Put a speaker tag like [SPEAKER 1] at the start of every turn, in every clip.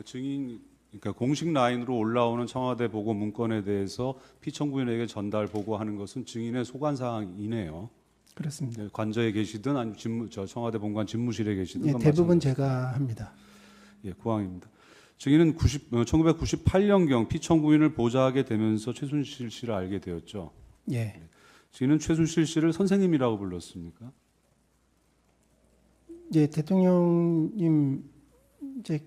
[SPEAKER 1] 그러니까 공식 라인으로 올라오는 청와대 보고 문건에 대해서 피청구인에게 전달 보고하는 것은 증인의 소관 사항이네요.
[SPEAKER 2] 그렇습니다.
[SPEAKER 1] 관저에 계시든 아니면 청와대 본관 집무실에 계시든
[SPEAKER 2] 예,
[SPEAKER 1] 그건
[SPEAKER 2] 대부분
[SPEAKER 1] 마찬가지.
[SPEAKER 2] 제가 합니다.
[SPEAKER 1] 예, 구항입니다. 증인은 1998년경 피청구인을 보좌하게 되면서 최순실 씨를 알게 되었죠.
[SPEAKER 2] 예,
[SPEAKER 1] 증인은 최순실 씨를 선생님이라고 불렀습니까?
[SPEAKER 2] 예, 대통령님 이제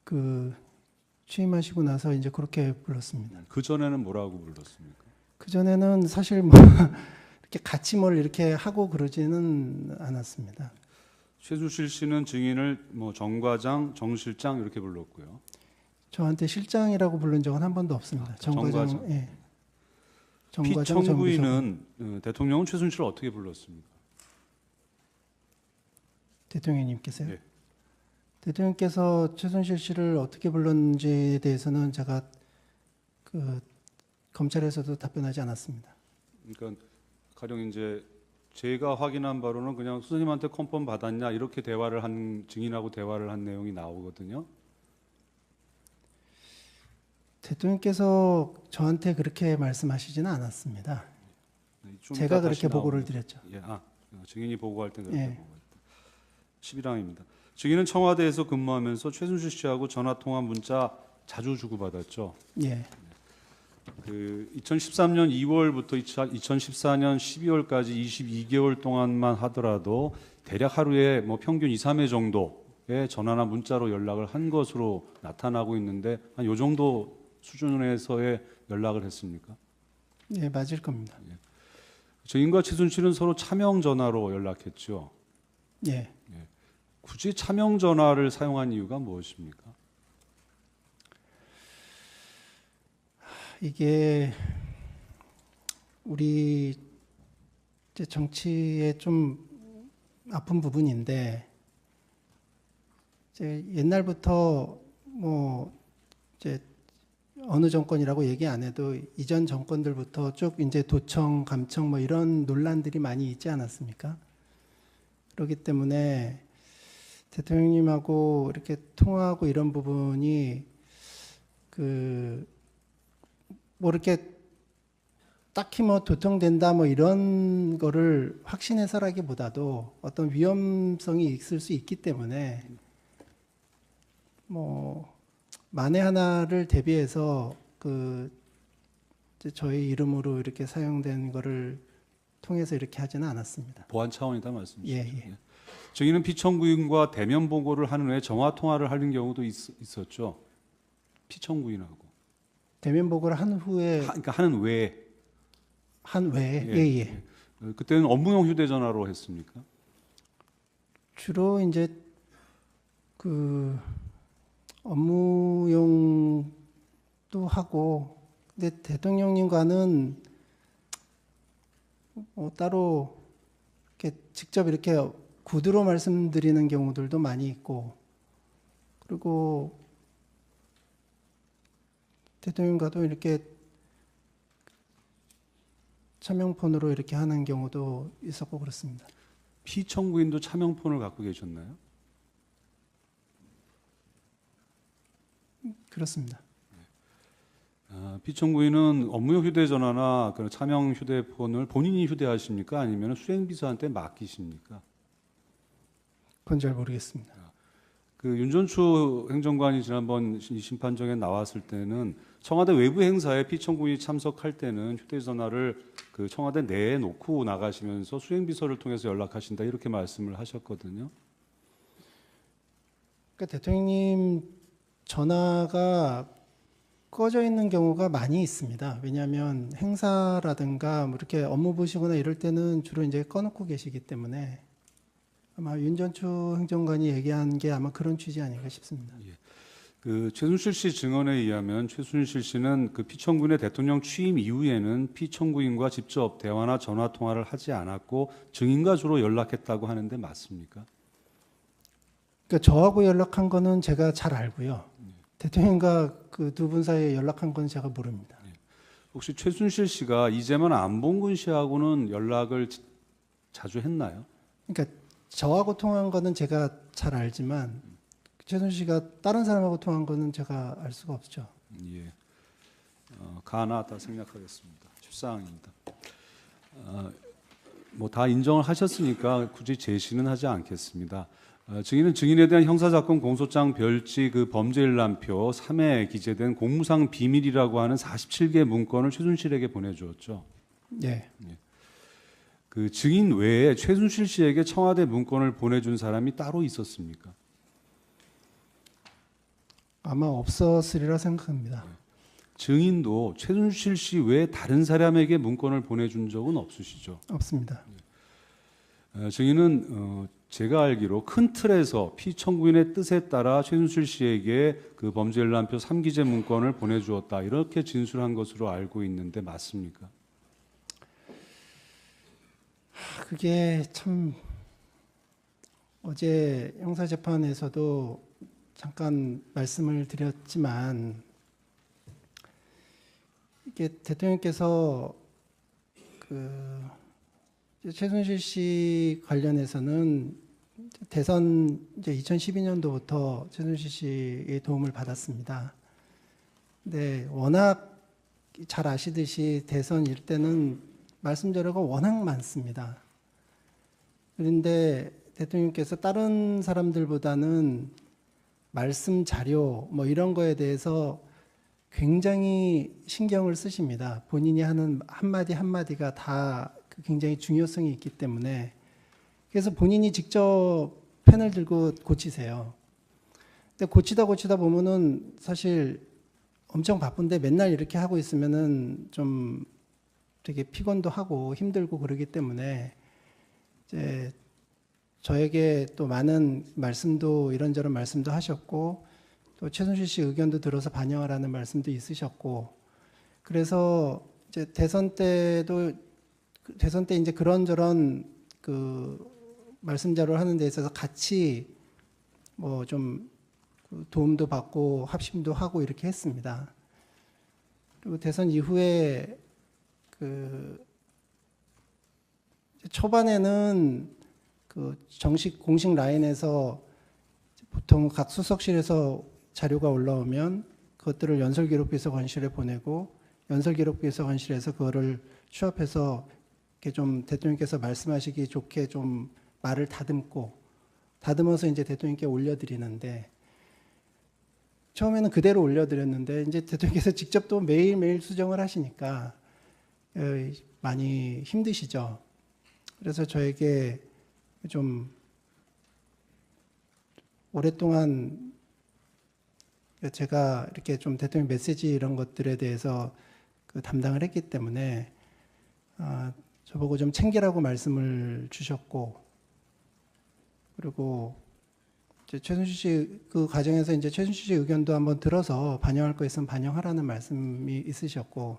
[SPEAKER 2] 그 취임하시고 나서 이제 그렇게 불렀습니다.
[SPEAKER 1] 그 전에는 뭐라고 불렀습니까?
[SPEAKER 2] 그 전에는 사실 뭐 이렇게 같이 뭘 이렇게 하고 그러지는 않았습니다.
[SPEAKER 1] 최순실 씨는 증인을 뭐 정과장, 정실장 이렇게 불렀고요.
[SPEAKER 2] 저한테 실장이라고 부른 적은 한 번도 없습니다. 정과장,
[SPEAKER 1] 정과장.
[SPEAKER 2] 예. 정과장, 정비서.
[SPEAKER 1] 피청구인은 대통령은 최순실을 어떻게 불렀습니까?
[SPEAKER 2] 대통령님께서요?
[SPEAKER 1] 예.
[SPEAKER 2] 대통령께서 최순실 씨를 어떻게 불렀는지에 대해서는 제가 그 검찰에서도 답변하지 않았습니다.
[SPEAKER 1] 그러니까 가령 이제 제가 확인한 바로는 그냥 선생님한테 컨펌 받았냐 이렇게 대화를 한 증인하고 대화를 한 내용이 나오거든요.
[SPEAKER 2] 대통령께서 저한테 그렇게 말씀하시지는 않았습니다.
[SPEAKER 1] 좀
[SPEAKER 2] 제가
[SPEAKER 1] 이따 다시
[SPEAKER 2] 그렇게 보고를
[SPEAKER 1] 나옵니다.
[SPEAKER 2] 드렸죠.
[SPEAKER 1] 예, 증인이 보고할 때 그렇게
[SPEAKER 2] 예.
[SPEAKER 1] 보고했다. 11항입니다. 증인은 청와대에서 근무하면서 최순실 씨하고 전화 통화 문자 자주 주고받았죠.
[SPEAKER 2] 예,
[SPEAKER 1] 그 2013년 2월부터 2014년 12월까지 22개월 동안만 하더라도 대략 하루에 뭐 평균 2, 3회 정도의 전화나 문자로 연락을 한 것으로 나타나고 있는데 한 요 정도 수준에서의 연락을 했습니까?
[SPEAKER 2] 예, 맞을 겁니다.
[SPEAKER 1] 증인과 최순실은 서로 차명 전화로 연락했죠.
[SPEAKER 2] 예,
[SPEAKER 1] 굳이 차명 전화를 사용한 이유가 무엇입니까?
[SPEAKER 2] 이게 우리 이제 정치의 좀 아픈 부분인데 이제 옛날부터 뭐 이제 어느 정권이라고 얘기 안 해도 이전 정권들부터 쭉 이제 도청, 감청 뭐 이런 논란들이 많이 있지 않았습니까? 그렇기 때문에 대통령님하고 이렇게 통화하고 이런 부분이 그 뭐 이렇게 딱히 뭐 도청된다 뭐 이런 거를 확신해서라기보다도 어떤 위험성이 있을 수 있기 때문에 뭐 만에 하나를 대비해서 그 이제 저희 이름으로 이렇게 사용된 거를 통해서 이렇게 하지는 않았습니다.
[SPEAKER 1] 보안 차원이다 말씀이시죠?
[SPEAKER 2] 예.
[SPEAKER 1] 증인은 피청구인과 대면 보고를 한 후에 전화 통화를 하는 경우도 있었죠. 피청구인하고.
[SPEAKER 2] 대면 보고를 한 후에
[SPEAKER 1] 그러니까 하는 외에.
[SPEAKER 2] 한 외에
[SPEAKER 1] 예.
[SPEAKER 2] 예.
[SPEAKER 1] 그때는 업무용 휴대전화로 했습니까?
[SPEAKER 2] 주로 이제 그 업무용도 하고 근데 대통령님과는 뭐 따로 이렇게 직접 이렇게 구두로 말씀드리는 경우들도 많이 있고 그리고 대통령과도 이렇게 차명폰으로 이렇게 하는 경우도 있었고 그렇습니다.
[SPEAKER 1] 피청구인도 차명폰을 갖고 계셨나요?
[SPEAKER 2] 그렇습니다.
[SPEAKER 1] 피청구인은 업무용 휴대전화나 그런 차명 휴대폰을 본인이 휴대하십니까? 아니면 수행비서한테 맡기십니까?
[SPEAKER 2] 그건 잘 모르겠습니다.
[SPEAKER 1] 그 윤전추 행정관이 지난번 이 심판정에 나왔을 때는 청와대 외부 행사에 피청구인이 참석할 때는 휴대전화를 그 청와대 내에 놓고 나가시면서 수행비서를 통해서 연락하신다 이렇게 말씀을 하셨거든요.
[SPEAKER 2] 그러니까 대통령님 전화가 꺼져 있는 경우가 많이 있습니다. 왜냐하면 행사라든가 뭐 이렇게 업무 보시거나 이럴 때는 주로 이제 꺼놓고 계시기 때문에 아마 윤전추 행정관이 얘기한 게 아마 그런 취지 아닌가 싶습니다.
[SPEAKER 1] 그 최순실 씨 증언에 의하면 최순실 씨는 그 피청구인의 대통령 취임 이후에는 피청구인과 직접 대화나 전화 통화를 하지 않았고 증인과 주로 연락했다고 하는데 맞습니까?
[SPEAKER 2] 그러니까 저하고 연락한 거는 제가 잘 알고요. 대통령과 그 두 분 사이에 연락한 건 제가 모릅니다.
[SPEAKER 1] 혹시 최순실 씨가 이재만 안봉근 씨하고는 연락을 자주 했나요?
[SPEAKER 2] 그러니까 저하고 통화한 거는 제가 잘 알지만 최순실씨가 다른 사람하고 통한 거는 제가 알 수가 없죠.
[SPEAKER 1] 예. 가나다 생략하겠습니다. 실사항입니다. 뭐 다 인정을 하셨으니까 굳이 제시는 하지 않겠습니다. 증인은 증인에 대한 형사사건 공소장 별지 그 범죄일람표 3에 기재된 공무상 비밀이라고 하는 47개 문건을 최순실에게 보내주었죠.
[SPEAKER 2] 예.
[SPEAKER 1] 그 증인 외에 최순실 씨에게 청와대 문건을 보내준 사람이 따로 있었습니까?
[SPEAKER 2] 아마 없었으리라 생각합니다.
[SPEAKER 1] 증인도 최순실 씨 외에 다른 사람에게 문건을 보내준 적은 없으시죠?
[SPEAKER 2] 없습니다.
[SPEAKER 1] 증인은 제가 알기로 큰 틀에서 피청구인의 뜻에 따라 최순실 씨에게 그 범죄일람표 3기재 문건을 보내주었다 이렇게 진술한 것으로 알고 있는데 맞습니까?
[SPEAKER 2] 그게 참 어제 형사재판에서도 잠깐 말씀을 드렸지만 이게 대통령께서 그 최순실 씨 관련해서는 대선 이제 2012년도부터 최순실 씨의 도움을 받았습니다. 근데 워낙 잘 아시듯이 대선 일 때는 말씀 자료가 워낙 많습니다. 그런데 대통령께서 다른 사람들보다는 말씀 자료 뭐 이런 거에 대해서 굉장히 신경을 쓰십니다. 본인이 하는 한마디 한마디가 다 굉장히 중요성이 있기 때문에 그래서 본인이 직접 펜을 들고 고치세요. 근데 고치다 보면은 사실 엄청 바쁜데 맨날 이렇게 하고 있으면은 좀 되게 피곤도 하고 힘들고 그러기 때문에 이제 저에게 또 많은 말씀도 이런저런 말씀도 하셨고 또 최순실 씨 의견도 들어서 반영하라는 말씀도 있으셨고 그래서 이제 대선 때 이제 그런저런 그 말씀 자료를 하는 데 있어서 같이 뭐 좀 도움도 받고 합심도 하고 이렇게 했습니다. 그리고 대선 이후에 그 초반에는 그 정식 공식 라인에서 보통 각 수석실에서 자료가 올라오면 그것들을 연설기록비서관실에 보내고 연설기록비서관실에서 그거를 취합해서 이렇게 좀 대통령께서 말씀하시기 좋게 좀 말을 다듬어서 이제 대통령께 올려드리는데 처음에는 그대로 올려드렸는데 이제 대통령께서 직접 또 매일매일 수정을 하시니까 많이 힘드시죠. 그래서 저에게 좀 오랫동안 제가 이렇게 좀 대통령 메시지 이런 것들에 대해서 그 담당을 했기 때문에 저보고 좀 챙기라고 말씀을 주셨고 그리고 이제 최순실 씨 그 과정에서 이제 최순실 씨 의견도 한번 들어서 반영할 거 있으면 반영하라는 말씀이 있으셨고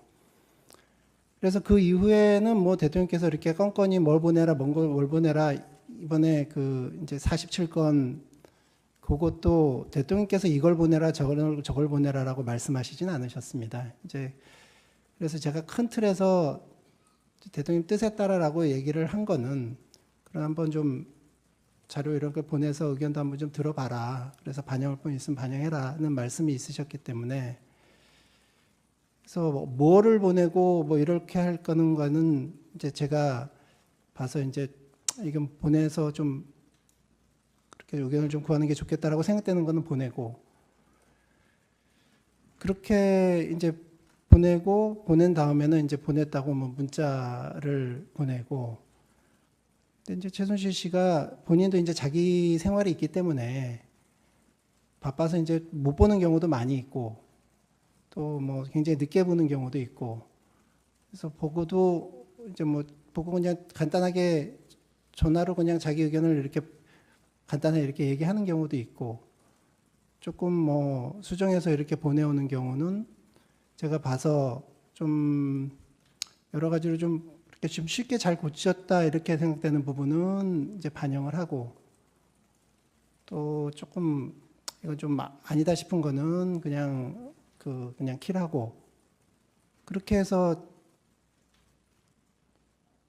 [SPEAKER 2] 그래서 그 이후에는 뭐 대통령께서 이렇게 건건이 뭘 보내라 뭘 보내라 이번에 그 이제 47건 그것도 대통령께서 이걸 보내라 저걸 보내라라고 말씀하시진 않으셨습니다. 이제 그래서 제가 큰 틀에서 대통령 뜻에 따라라고 얘기를 한 거는 그럼 한번 좀 자료 이런 걸 보내서 의견도 한번 좀 들어봐라. 그래서 반영할 분 있으면 반영해라는 말씀이 있으셨기 때문에 그래서 뭐를 보내고 뭐 이렇게 할 거는 이제 제가 봐서 이제 이건 보내서 좀 그렇게 의견을 좀 구하는 게 좋겠다라고 생각되는 거는 보내고 그렇게 이제 보낸 다음에는 이제 보냈다고 뭐 문자를 보내고 근데 이제 최순실 씨가 본인도 이제 자기 생활이 있기 때문에 바빠서 이제 못 보는 경우도 많이 있고 또 뭐 굉장히 늦게 보는 경우도 있고 그래서 보고도 이제 뭐 보고 그냥 간단하게 전화로 그냥 자기 의견을 이렇게 간단하게 이렇게 얘기하는 경우도 있고 조금 뭐 수정해서 이렇게 보내오는 경우는 제가 봐서 좀 여러 가지로 좀 이렇게 좀 쉽게 잘 고쳤다 이렇게 생각되는 부분은 이제 반영을 하고 또 조금 이건 좀 아니다 싶은 거는 그냥 그냥 킬하고 그렇게 해서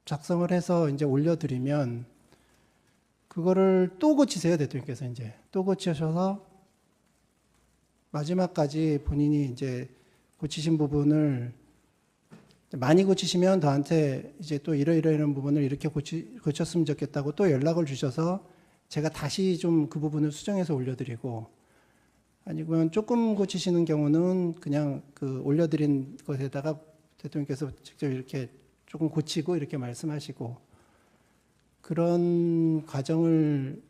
[SPEAKER 2] 작성을 해서 이제 올려드리면 그거를 또 고치세요 대통령께서 이제 또 고치셔서 마지막까지 본인이 이제 고치신 부분을 많이 고치시면 저한테 이제 또 이러이러한 부분을 이렇게 고쳤으면 좋겠다고 또 연락을 주셔서 제가 다시 좀 그 부분을 수정해서 올려드리고, 아니면 조금 고치시는 경우는 그냥 그 올려드린 것에다가 대통령께서 직접 이렇게 조금 고치고 이렇게 말씀하시고 그런 과정을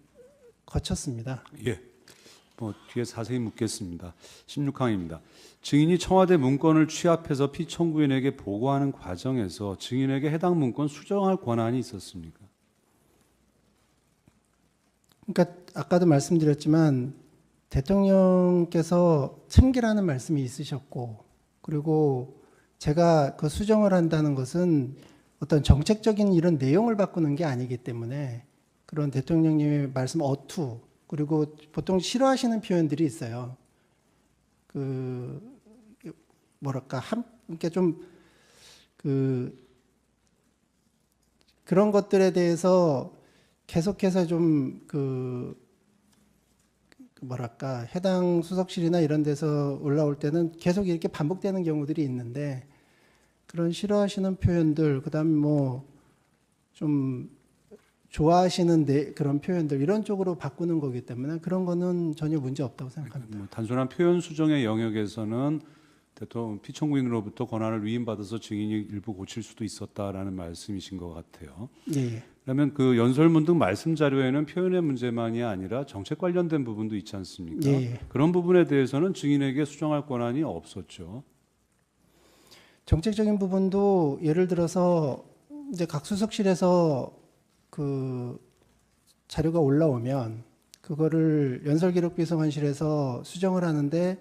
[SPEAKER 2] 거쳤습니다.
[SPEAKER 1] 예. 뭐 뒤에 자세히 묻겠습니다. 16항입니다. 증인이 청와대 문건을 취합해서 피청구인에게 보고하는 과정에서 증인에게 해당 문건 수정할 권한이 있었습니까?
[SPEAKER 2] 그러니까 아까도 말씀드렸지만 대통령께서 챙기라는 말씀이 있으셨고, 그리고 제가 그 수정을 한다는 것은 어떤 정책적인 이런 내용을 바꾸는 게 아니기 때문에 그런 대통령님의 말씀 어투, 그리고 보통 싫어하시는 표현들이 있어요. 그 뭐랄까 이렇게 좀 그런 것들에 대해서 계속해서 좀 뭐랄까 해당 수석실이나 이런 데서 올라올 때는 계속 이렇게 반복되는 경우들이 있는데, 그런 싫어하시는 표현들, 그다음에 뭐 좀 좋아하시는 그런 표현들, 이런 쪽으로 바꾸는 거기 때문에 그런 거는 전혀 문제 없다고 생각합니다.
[SPEAKER 1] 단순한 표현 수정의 영역에서는 대통령 피청구인으로부터 권한을 위임받아서 증인이 일부 고칠 수도 있었다라는 말씀이신 것 같아요.
[SPEAKER 2] 예.
[SPEAKER 1] 그러면 그 연설문 등 말씀 자료에는 표현의 문제만이 아니라 정책 관련된 부분도 있지 않습니까?
[SPEAKER 2] 예.
[SPEAKER 1] 그런 부분에 대해서는 증인에게 수정할 권한이 없었죠.
[SPEAKER 2] 정책적인 부분도 예를 들어서 이제 각 수석실에서 그 자료가 올라오면 그거를 연설기록비서관실에서 수정을 하는데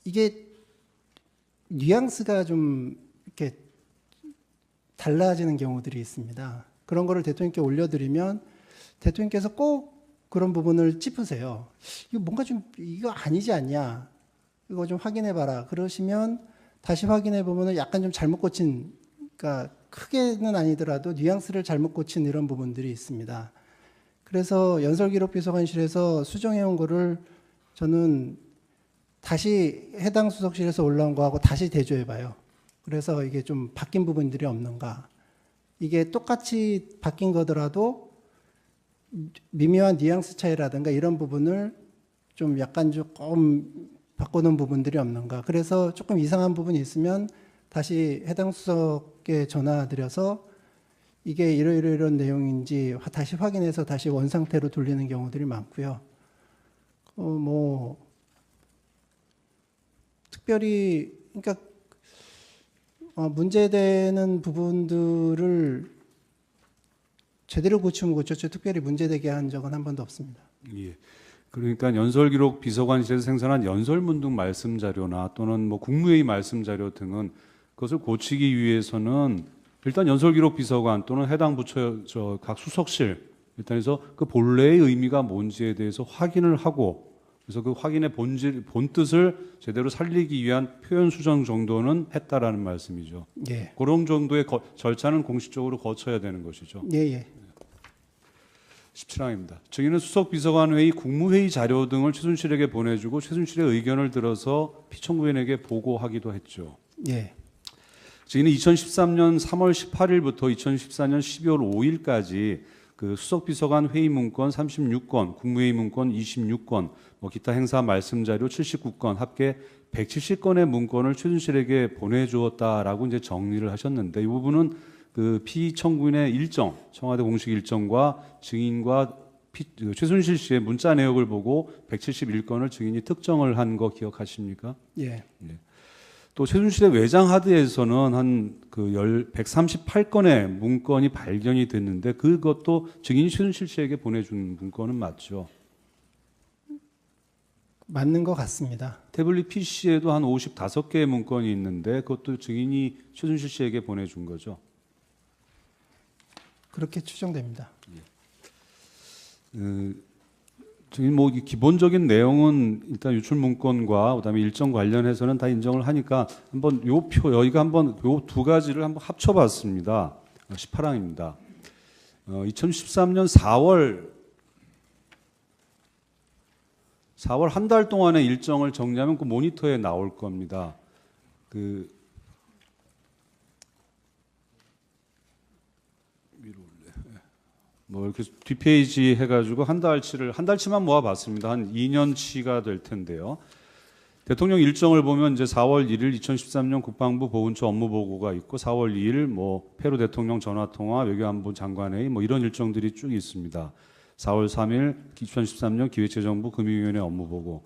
[SPEAKER 2] 이게 뉘앙스가 좀 이렇게 달라지는 경우들이 있습니다. 그런 거를 대통령께 올려드리면 대통령께서 꼭 그런 부분을 짚으세요. 이거 뭔가 좀 이거 아니지 않냐? 이거 좀 확인해봐라. 그러시면 다시 확인해보면 약간 좀 잘못 고친, 그러니까 크게는 아니더라도 뉘앙스를 잘못 고친 이런 부분들이 있습니다. 그래서 연설기록비서관실에서 수정해온 거를 저는 다시 해당 수석실에서 올라온 거하고 다시 대조해봐요. 그래서 이게 좀 바뀐 부분들이 없는가. 이게 똑같이 바뀐 거더라도 미묘한 뉘앙스 차이라든가 이런 부분을 좀 약간 조금 바꾸는 부분들이 없는가. 그래서 조금 이상한 부분이 있으면 다시 해당 수석에 전화드려서 이게 이런 내용인지 다시 확인해서 다시 원상태로 돌리는 경우들이 많고요. 뭐 특별히 그러니까 문제되는 부분들을 제대로 고치면 고쳤죠. 특별히 문제되게 한 적은 한 번도 없습니다.
[SPEAKER 1] 예. 그러니까 연설기록 비서관실에서 생산한 연설문 등 말씀 자료나 또는 뭐 국무회의 말씀 자료 등은 그것을 고치기 위해서는 일단 연설기록 비서관 또는 해당 부처 각 수석실 일단에서 그 본래의 의미가 뭔지에 대해서 확인을 하고, 그래서 그 확인의 본뜻을 제대로 살리기 위한 표현 수정 정도는 했다라는 말씀이죠.
[SPEAKER 2] 예.
[SPEAKER 1] 그런 정도의 절차는 공식적으로 거쳐야 되는 것이죠.
[SPEAKER 2] 예.
[SPEAKER 1] 17항입니다. 증인은 수석비서관회의, 국무회의 자료 등을 최순실에게 보내주고 최순실의 의견을 들어서 피청구인에게 보고하기도 했죠.
[SPEAKER 2] 예.
[SPEAKER 1] 증인은 2013년 3월 18일부터 2014년 12월 5일까지 그 수석비서관 회의 문건 36건, 국무회의 문건 26건, 뭐 기타 행사 말씀 자료 79건, 합계 170건의 문건을 최순실에게 보내주었다라고 이제 정리를 하셨는데, 이 부분은 그 피청구인의 일정, 청와대 공식 일정과 증인과 최순실 씨의 문자 내역을 보고 171건을 증인이 특정을 한 거 기억하십니까?
[SPEAKER 2] 예.
[SPEAKER 1] 또 최순실의 외장 하드에서는 한 138건의 문건이 발견이 됐는데 그것도 증인이 최순실 씨에게 보내준 문건은 맞죠?
[SPEAKER 2] 맞는 것 같습니다.
[SPEAKER 1] 태블릿 PC에도 한 55개의 문건이 있는데 그것도 증인이 최순실 씨에게 보내준 거죠?
[SPEAKER 2] 그렇게 추정됩니다.
[SPEAKER 1] 증인 뭐 기본적인 내용은 일단 유출 문건과 그다음에 일정 관련해서는 다 인정을 하니까 한번 여기가 한번 요 두 가지를 한번 합쳐봤습니다. 18항입니다. 2013년 4월 한 달 동안의 일정을 정리하면 그 모니터에 나올 겁니다. 뭐 이렇게 뒷페이지 해가지고 한 달치만 모아봤습니다. 한 2년치가 될 텐데요. 대통령 일정을 보면 이제 4월 1일 2013년 국방부 보훈처 업무 보고가 있고 4월 2일 뭐 페루 대통령 전화 통화, 외교안보 장관회의 뭐 이런 일정들이 쭉 있습니다. 4월 3일 2013년 기획재정부 금융위원회 업무 보고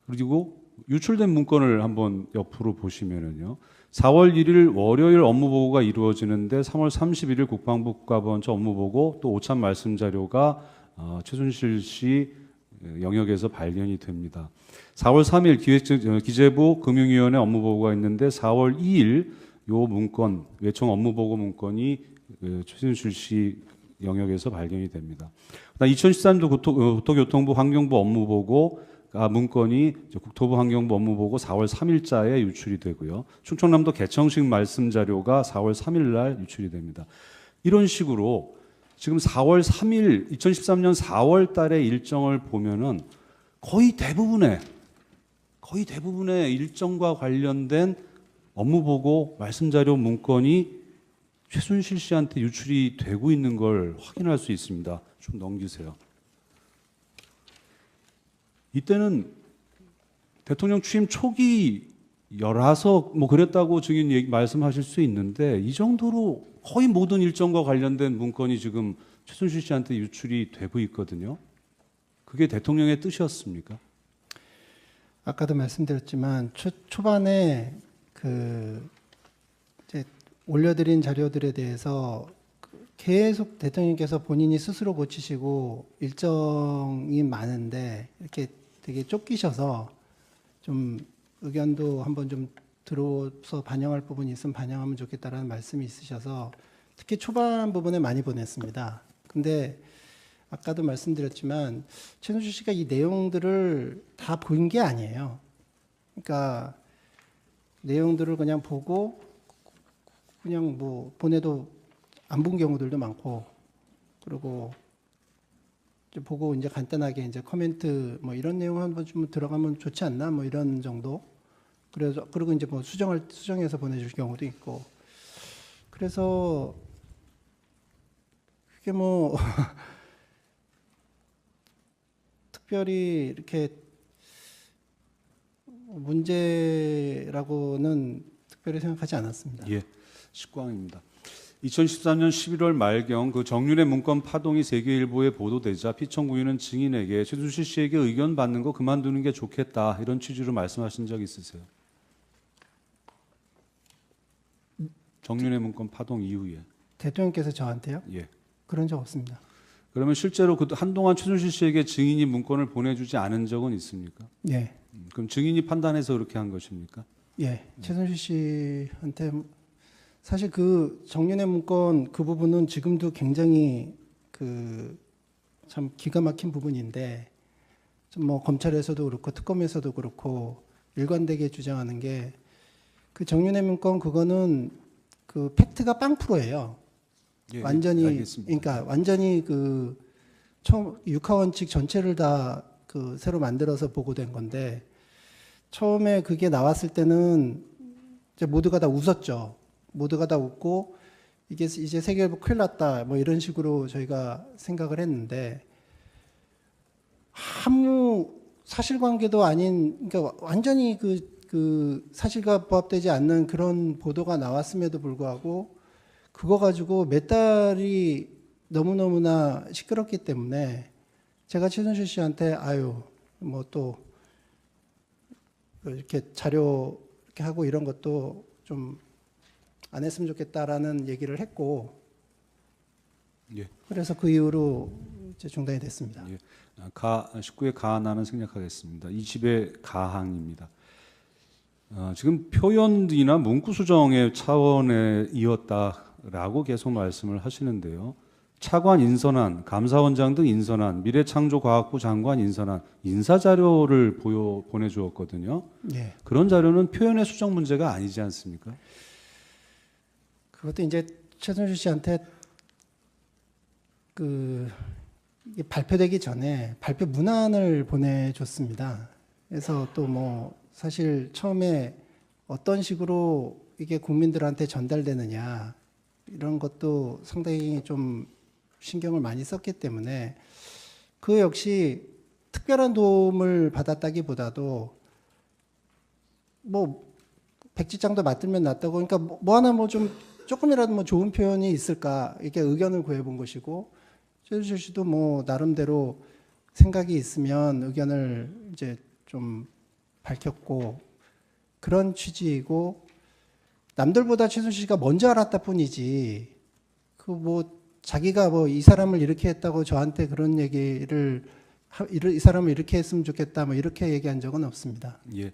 [SPEAKER 1] 그리고 유출된 문건을 한번 옆으로 보시면은요. 4월 1일 월요일 업무 보고가 이루어지는데 3월 31일 국방부 국가보안처 업무 보고 또 오찬 말씀 자료가 최순실 씨 영역에서 발견이 됩니다. 4월 3일 기재부 금융위원회 업무 보고가 있는데 4월 2일 요 문건 외청 업무 보고 문건이 최순실 씨 영역에서 발견이 됩니다. 2013년 국토교통부 환경부 업무 보고 문건이 국토부 환경부 업무 보고 4월 3일자에 유출이 되고요. 충청남도 개청식 말씀 자료가 4월 3일 날 유출이 됩니다. 이런 식으로 지금 4월 3일 2013년 4월 달의 일정을 보면은 거의 대부분의 일정과 관련된 업무 보고 말씀 자료 문건이 최순실 씨한테 유출이 되고 있는 걸 확인할 수 있습니다. 좀 넘기세요. 이때는 대통령 취임 초기여라서 뭐 그랬다고 증인 말씀하실 수 있는데 이 정도로 거의 모든 일정과 관련된 문건이 지금 최순실 씨한테 유출이 되고 있거든요. 그게 대통령의 뜻이었습니까?
[SPEAKER 2] 아까도 말씀드렸지만 초반에 이제 올려드린 자료들에 대해서 계속 대통령께서 본인이 스스로 고치시고 일정이 많은데 이렇게 되게 쫓기셔서 좀 의견도 한번 좀 들어서 반영할 부분이 있으면 반영하면 좋겠다라는 말씀이 있으셔서 특히 초반 부분에 많이 보냈습니다. 근데 아까도 말씀드렸지만 최순실 씨가 이 내용들을 다 본 게 아니에요. 그러니까 내용들을 그냥 보고 그냥 뭐 보내도 안 본 경우들도 많고 그리고 이제 보고 이제 간단하게 이제 코멘트 뭐 이런 내용 한번 좀 들어가면 좋지 않나 뭐 이런 정도. 그래서 그리고 이제 뭐 수정해서 보내줄 경우도 있고. 그래서 그게 뭐 특별히 이렇게 문제라고는 특별히 생각하지 않았습니다.
[SPEAKER 1] 예, 식광입니다. 2013년 11월 말경 그 정윤의 문건 파동이 세계일보에 보도되자 피청구인은 증인에게 최순실 씨에게 의견 받는 거 그만두는 게 좋겠다 이런 취지로 말씀하신 적 있으세요? 정윤의 문건 파동 이후에
[SPEAKER 2] 대통령께서 저한테요?
[SPEAKER 1] 예.
[SPEAKER 2] 그런 적 없습니다.
[SPEAKER 1] 그러면 실제로 한동안 최순실 씨에게 증인이 문건을 보내주지 않은 적은 있습니까?
[SPEAKER 2] 예.
[SPEAKER 1] 그럼 증인이 판단해서 그렇게 한 것입니까?
[SPEAKER 2] 예. 최순실 씨한테 사실 그 정윤의 문건 그 부분은 지금도 굉장히 참 기가 막힌 부분인데 좀 뭐 검찰에서도 그렇고 특검에서도 그렇고 일관되게 주장하는 게 그 정윤의 문건 그거는 그 팩트가 빵프로예요.
[SPEAKER 1] 예,
[SPEAKER 2] 완전히
[SPEAKER 1] 알겠습니다.
[SPEAKER 2] 그러니까 완전히 처음 육하원칙 전체를 다 새로 만들어서 보고된 건데 처음에 그게 나왔을 때는 이제 모두가 다 웃었죠. 모두가 다 웃고 이게 이제 세계일보 큰일 났다 뭐 이런 식으로 저희가 생각을 했는데 아무 사실관계도 아닌 그러니까 완전히 그 사실과 부합되지 않는 그런 보도가 나왔음에도 불구하고 그거 가지고 몇 달이 너무너무나 시끄럽기 때문에 제가 최순실 씨한테 뭐 또 이렇게 자료 이렇게 하고 이런 것도 좀 안 했으면 좋겠다라는 얘기를 했고
[SPEAKER 1] 예.
[SPEAKER 2] 그래서 그 이후로 이제 중단이 됐습니다.
[SPEAKER 1] 예. 19의 가하나는 생략하겠습니다. 20의 가항입니다. 지금 표현이나 문구 수정의 차원에 이었다라고 계속 말씀을 하시는데요. 차관 인선안, 감사원장 등 인선안, 미래창조과학부 장관 인선안, 인사자료를 보내주었거든요.
[SPEAKER 2] 예.
[SPEAKER 1] 그런 자료는 표현의 수정 문제가 아니지 않습니까?
[SPEAKER 2] 그것도 이제 최순실 씨한테 이게 발표되기 전에 발표 문안을 보내줬습니다. 그래서 또 뭐 사실 처음에 어떤 식으로 이게 국민들한테 전달되느냐 이런 것도 상당히 좀 신경을 많이 썼기 때문에 그 역시 특별한 도움을 받았다기보다도 뭐 백지장도 맞들면 낫다고 그러니까 뭐 하나 뭐 좀 조금이라도 뭐 좋은 표현이 있을까 이렇게 의견을 구해본 것이고 최순실 씨도 뭐 나름대로 생각이 있으면 의견을 이제 좀 밝혔고 그런 취지이고 남들보다 최순실 씨가 먼저 알았다 뿐이지 그 뭐 자기가 뭐 이 사람을 이렇게 했다고 저한테 그런 얘기를 이 사람을 이렇게 했으면 좋겠다 뭐 이렇게 얘기한 적은 없습니다.
[SPEAKER 1] 예.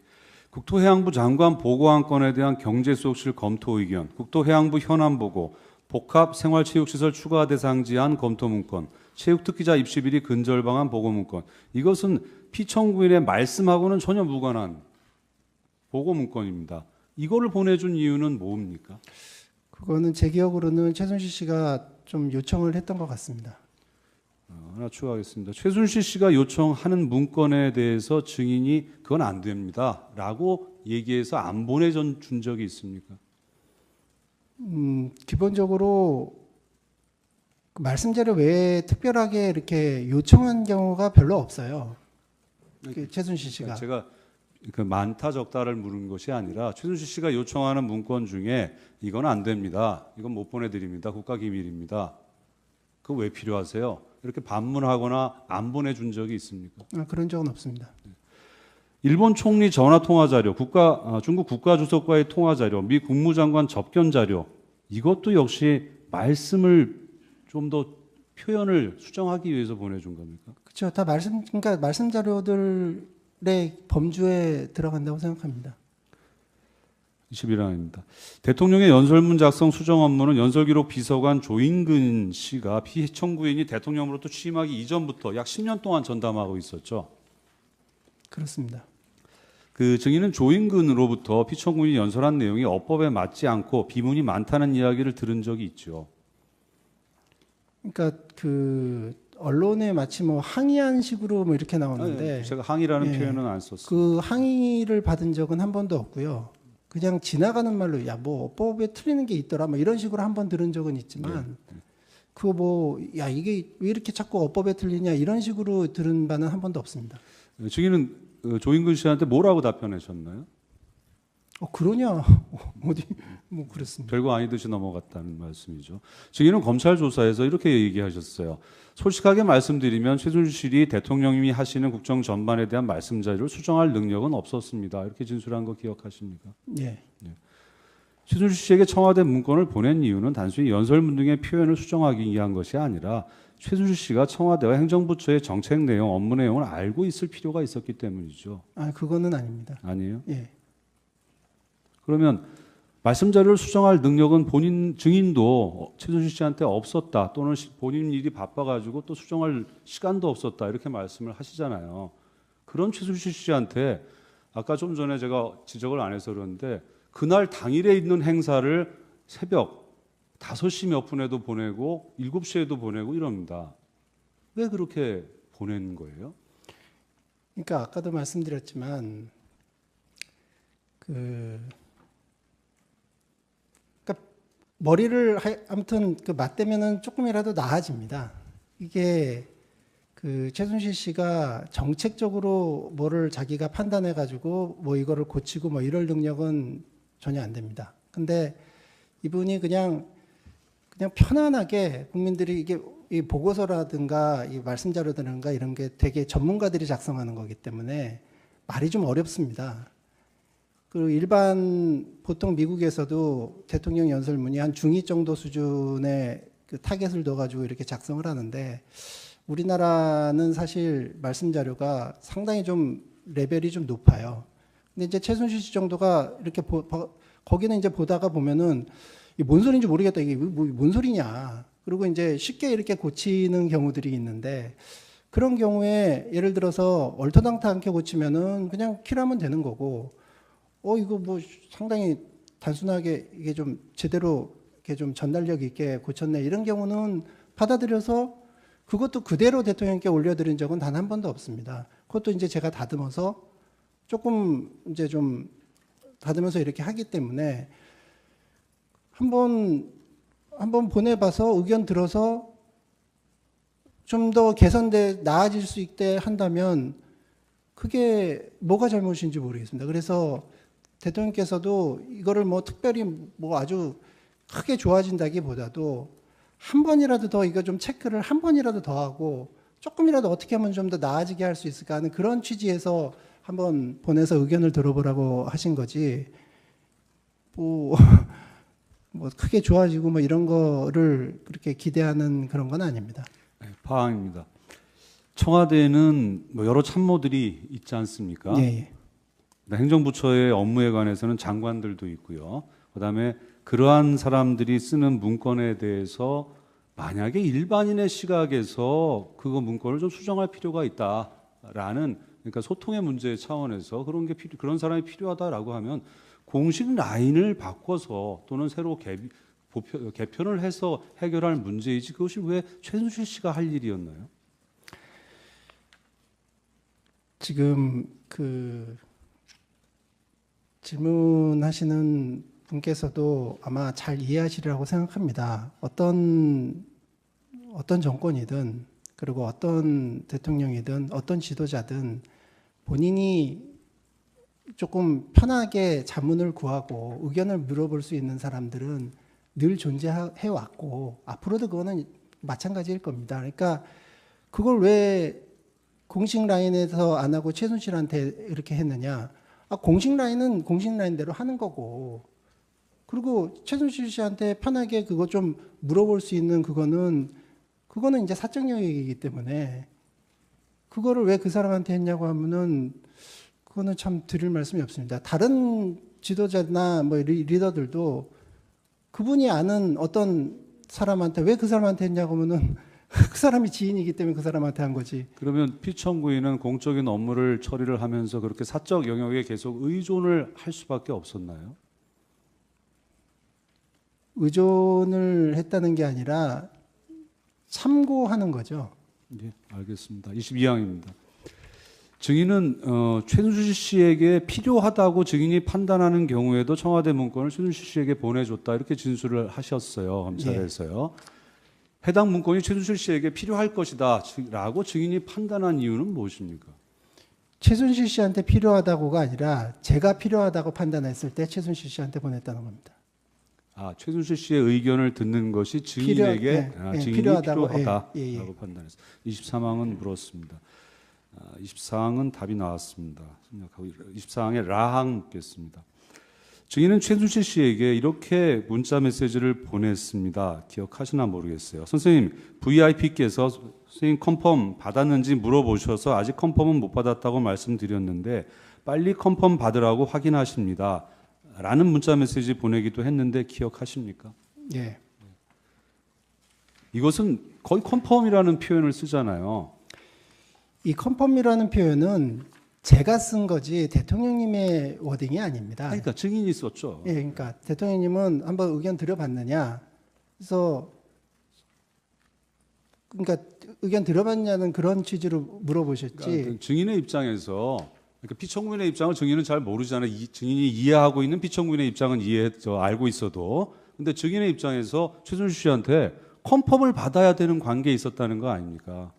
[SPEAKER 1] 국토해양부 장관 보고안건에 대한 경제수석실 검토 의견, 국토해양부 현안 보고, 복합 생활체육시설 추가 대상 지안 검토 문건, 체육특기자 입시 비리 근절 방안 보고 문건. 이것은 피청구인의 말씀하고는 전혀 무관한 보고 문건입니다. 이거를 보내준 이유는 뭡니까?
[SPEAKER 2] 그거는 제 기억으로는 최순실 씨가 좀 요청을 했던 것 같습니다.
[SPEAKER 1] 하나 추가하겠습니다. 최순실 씨가 요청하는 문건에 대해서 증인이 그건 안 됩니다. 라고 얘기해서 안 보내준 적이 있습니까?
[SPEAKER 2] 기본적으로 그 말씀 자료 외에 특별하게 이렇게 요청한 경우가 별로 없어요. 그 최순실 씨가.
[SPEAKER 1] 제가 그 많다 적다를 물은 것이 아니라 최순실 씨가 요청하는 문건 중에 이건 안 됩니다. 이건 못 보내드립니다. 국가기밀입니다. 그거 왜 필요하세요? 이렇게 반문하거나 안 보내준 적이 있습니까?
[SPEAKER 2] 그런 적은 없습니다.
[SPEAKER 1] 일본 총리 전화 통화 자료, 중국 국가주석과의 통화 자료, 미 국무장관 접견 자료, 이것도 역시 말씀을 좀 더 표현을 수정하기 위해서 보내준 겁니까?
[SPEAKER 2] 그렇죠. 다 그러니까 말씀 자료들의 범주에 들어간다고 생각합니다.
[SPEAKER 1] 21항입니다. 대통령의 연설문 작성 수정 업무는 연설기록 비서관 조인근 씨가 피청구인이 대통령으로부터 취임하기 이전부터 약 10년 동안 전담하고 있었죠.
[SPEAKER 2] 그렇습니다.
[SPEAKER 1] 그 증인은 조인근으로부터 피청구인이 연설한 내용이 어법에 맞지 않고 비문이 많다는 이야기를 들은 적이 있죠.
[SPEAKER 2] 그러니까 그 언론에 마치 뭐 항의한 식으로 뭐 이렇게 나오는데
[SPEAKER 1] 제가 항의라는
[SPEAKER 2] 예,
[SPEAKER 1] 표현은 안 썼습니다.
[SPEAKER 2] 그 항의를 받은 적은 한 번도 없고요. 그냥 지나가는 말로 야 뭐 어법에 틀리는 게 있더라 뭐 이런 식으로 한 번 들은 적은 있지만 그거 뭐 야 이게 왜 이렇게 자꾸 어법에 틀리냐 이런 식으로 들은 바는 한 번도 없습니다.
[SPEAKER 1] 증인은 조인근 씨한테 뭐라고 답변하셨나요?
[SPEAKER 2] 그러냐 어디 뭐 그랬습니다.
[SPEAKER 1] 별거 아니듯이 넘어갔다는 말씀이죠. 증인은 검찰 조사에서 이렇게 얘기하셨어요. 솔직하게 말씀드리면 최순실이 대통령님이 하시는 국정 전반에 대한 말씀 자료를 수정할 능력은 없었습니다. 이렇게 진술한 거 기억하십니까?
[SPEAKER 2] 예.
[SPEAKER 1] 최순실 씨에게 청와대 문건을 보낸 이유는 단순히 연설문 등의 표현을 수정하기 위한 것이 아니라 최순실 씨가 청와대와 행정부처의 정책 내용, 업무 내용을 알고 있을 필요가 있었기 때문이죠.
[SPEAKER 2] 그거는 아닙니다.
[SPEAKER 1] 아니에요?
[SPEAKER 2] 예.
[SPEAKER 1] 그러면 말씀 자료를 수정할 능력은 본인 증인도 최순실 씨한테 없었다 또는 본인 일이 바빠가지고 또 수정할 시간도 없었다 이렇게 말씀을 하시잖아요. 그런 최순실 씨한테 아까 좀 전에 제가 지적을 안 해서 그러는데 그날 당일에 있는 행사를 새벽 5시 몇 분에도 보내고 7시에도 보내고 이럽니다. 왜 그렇게 보낸 거예요?
[SPEAKER 2] 그러니까 아까도 말씀드렸지만 머리를 아무튼 그 맞대면은 조금이라도 나아집니다. 이게 그 최순실 씨가 정책적으로 뭐를 자기가 판단해 가지고 뭐 이거를 고치고 뭐 이럴 능력은 전혀 안 됩니다. 근데 이분이 그냥 편안하게 국민들이 이게 이 보고서라든가 이 말씀 자료라든가 이런 게 되게 전문가들이 작성하는 거기 때문에 말이 좀 어렵습니다. 그리고 일반 보통 미국에서도 대통령 연설문이 한 중2 정도 수준의 그 타겟을 둬가지고 이렇게 작성을 하는데 우리나라는 사실 말씀 자료가 상당히 좀 레벨이 좀 높아요. 근데 이제 최순실 씨 정도가 이렇게 거기는 이제 보다가 보면은 이게 뭔 소리인지 모르겠다. 이게 뭔 소리냐. 그리고 이제 쉽게 이렇게 고치는 경우들이 있는데 그런 경우에 예를 들어서 얼토당토않게 고치면은 그냥 킬하면 되는 거고 이거 뭐 상당히 단순하게 이게 좀 제대로 이렇게 좀 전달력 있게 고쳤네. 이런 경우는 받아들여서 그것도 그대로 대통령께 올려드린 적은 단 한 번도 없습니다. 그것도 이제 제가 다듬어서 조금 이제 좀 다듬어서 이렇게 하기 때문에 한번 보내봐서 의견 들어서 좀 더 개선돼 나아질 수 있게 한다면 그게 뭐가 잘못인지 모르겠습니다. 그래서 대통령께서도 이거를 뭐 특별히 뭐 아주 크게 좋아진다기보다도 한 번이라도 더 이거 좀 체크를 한 번이라도 더 하고 조금이라도 어떻게 하면 좀 더 나아지게 할 수 있을까 하는 그런 취지에서 한번 보내서 의견을 들어보라고 하신 거지 뭐, 뭐 크게 좋아지고 뭐 이런 거를 그렇게 기대하는 그런 건 아닙니다.
[SPEAKER 1] 네, 파항입니다. 청와대에는 뭐 여러 참모들이 있지 않습니까?
[SPEAKER 2] 예, 예.
[SPEAKER 1] 행정부처의 업무에 관해서는 장관들도 있고요. 그다음에 그러한 사람들이 쓰는 문건에 대해서 만약에 일반인의 시각에서 그거 문건을 좀 수정할 필요가 있다라는 그러니까 소통의 문제 차원에서 그런 사람이 필요하다라고 하면 공식 라인을 바꿔서 또는 새로 개편을 해서 해결할 문제이지 그것이 왜 최순실 씨가 할 일이었나요?
[SPEAKER 2] 지금 그 질문하시는 분께서도 아마 잘 이해하시리라고 생각합니다. 어떤 정권이든 그리고 어떤 대통령이든 어떤 지도자든 본인이 조금 편하게 자문을 구하고 의견을 물어볼 수 있는 사람들은 늘 존재해 왔고 앞으로도 그거는 마찬가지일 겁니다. 그러니까 그걸 왜 공식 라인에서 안 하고 최순실한테 이렇게 했느냐? 공식 라인은 공식 라인대로 하는 거고 그리고 최순실 씨한테 편하게 그거 좀 물어볼 수 있는 그거는 이제 사적 영역이기 때문에 그거를 왜 그 사람한테 했냐고 하면은 그거는 참 드릴 말씀이 없습니다. 다른 지도자나 뭐 리더들도 그분이 아는 어떤 사람한테 왜 그 사람한테 했냐고 하면은 그 사람이 지인이기 때문에 그 사람한테 한 거지.
[SPEAKER 1] 그러면 피청구인은 공적인 업무를 처리를 하면서 그렇게 사적 영역에 계속 의존을 할 수밖에 없었나요?
[SPEAKER 2] 의존을 했다는 게 아니라 참고하는 거죠.
[SPEAKER 1] 예, 알겠습니다. 22항입니다. 증인은 최순실 씨에게 필요하다고 증인이 판단하는 경우에도 청와대 문건을 최순실 씨에게 보내줬다 이렇게 진술을 하셨어요. 검찰에서요. 해당 문건이 최순실 씨에게 필요할 것이다 라고 증인이 판단한 이유는 무엇입니까?
[SPEAKER 2] 최순실 씨한테 필요하다고가 아니라 제가 필요하다고 판단했을 때 최순실 씨한테 보냈다는 겁니다.
[SPEAKER 1] 최순실 씨의 의견을 듣는 것이 증인에게 증인이 필요하다고 판단했습니다. 23항은 물었습니다. 24항은 답이 나왔습니다. 24항에 라항 묻겠습니다. 증인은 최순실 씨에게 이렇게 문자 메시지를 보냈습니다. 기억하시나 모르겠어요. 선생님, VIP께서 선생님 컨펌 받았는지 물어보셔서 아직 컨펌은 못 받았다고 말씀드렸는데 빨리 컨펌 받으라고 확인하십니다. 라는 문자 메시지 보내기도 했는데 기억하십니까?
[SPEAKER 2] 예.
[SPEAKER 1] 이것은 거의 컨펌이라는 표현을 쓰잖아요.
[SPEAKER 2] 이 컨펌이라는 표현은 제가 쓴 거지 대통령님의 워딩이 아닙니다.
[SPEAKER 1] 그러니까 증인이 썼죠.
[SPEAKER 2] 예, 그러니까 대통령님은 한번 의견 들어봤느냐? 그래서 그러니까 의견 들어봤냐는 그런 취지로 물어보셨지.
[SPEAKER 1] 그러니까 증인의 입장에서 그러니까 피청구인의 입장을 증인은 잘 모르잖아요. 증인이 이해하고 있는 피청구인의 입장은 알고 있어도 근데 증인의 입장에서 최순실 씨한테 컨펌을 받아야 되는 관계에 있었다는 거 아닙니까?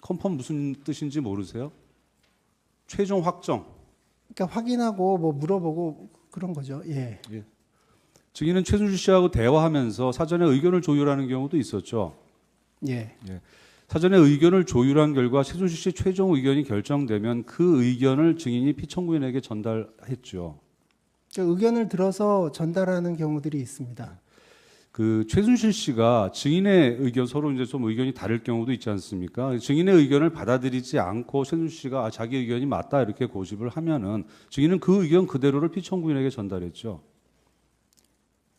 [SPEAKER 1] 컨펌 무슨 뜻인지 모르세요? 최종 확정.
[SPEAKER 2] 그러니까 확인하고 뭐 물어보고 그런 거죠. 예.
[SPEAKER 1] 증인은 최순실 씨하고 대화하면서 사전에 의견을 조율하는 경우도 있었죠.
[SPEAKER 2] 예.
[SPEAKER 1] 사전에 의견을 조율한 결과 최순실 씨 최종 의견이 결정되면 그 의견을 증인이 피청구인에게 전달했죠.
[SPEAKER 2] 그러니까 의견을 들어서 전달하는 경우들이 있습니다.
[SPEAKER 1] 그 최순실 씨가 증인의 의견 서로 이제 좀 의견이 다를 경우도 있지 않습니까? 증인의 의견을 받아들이지 않고 최순실 씨가 자기 의견이 맞다 이렇게 고집을 하면은 증인은 그 의견 그대로를 피청구인에게 전달했죠.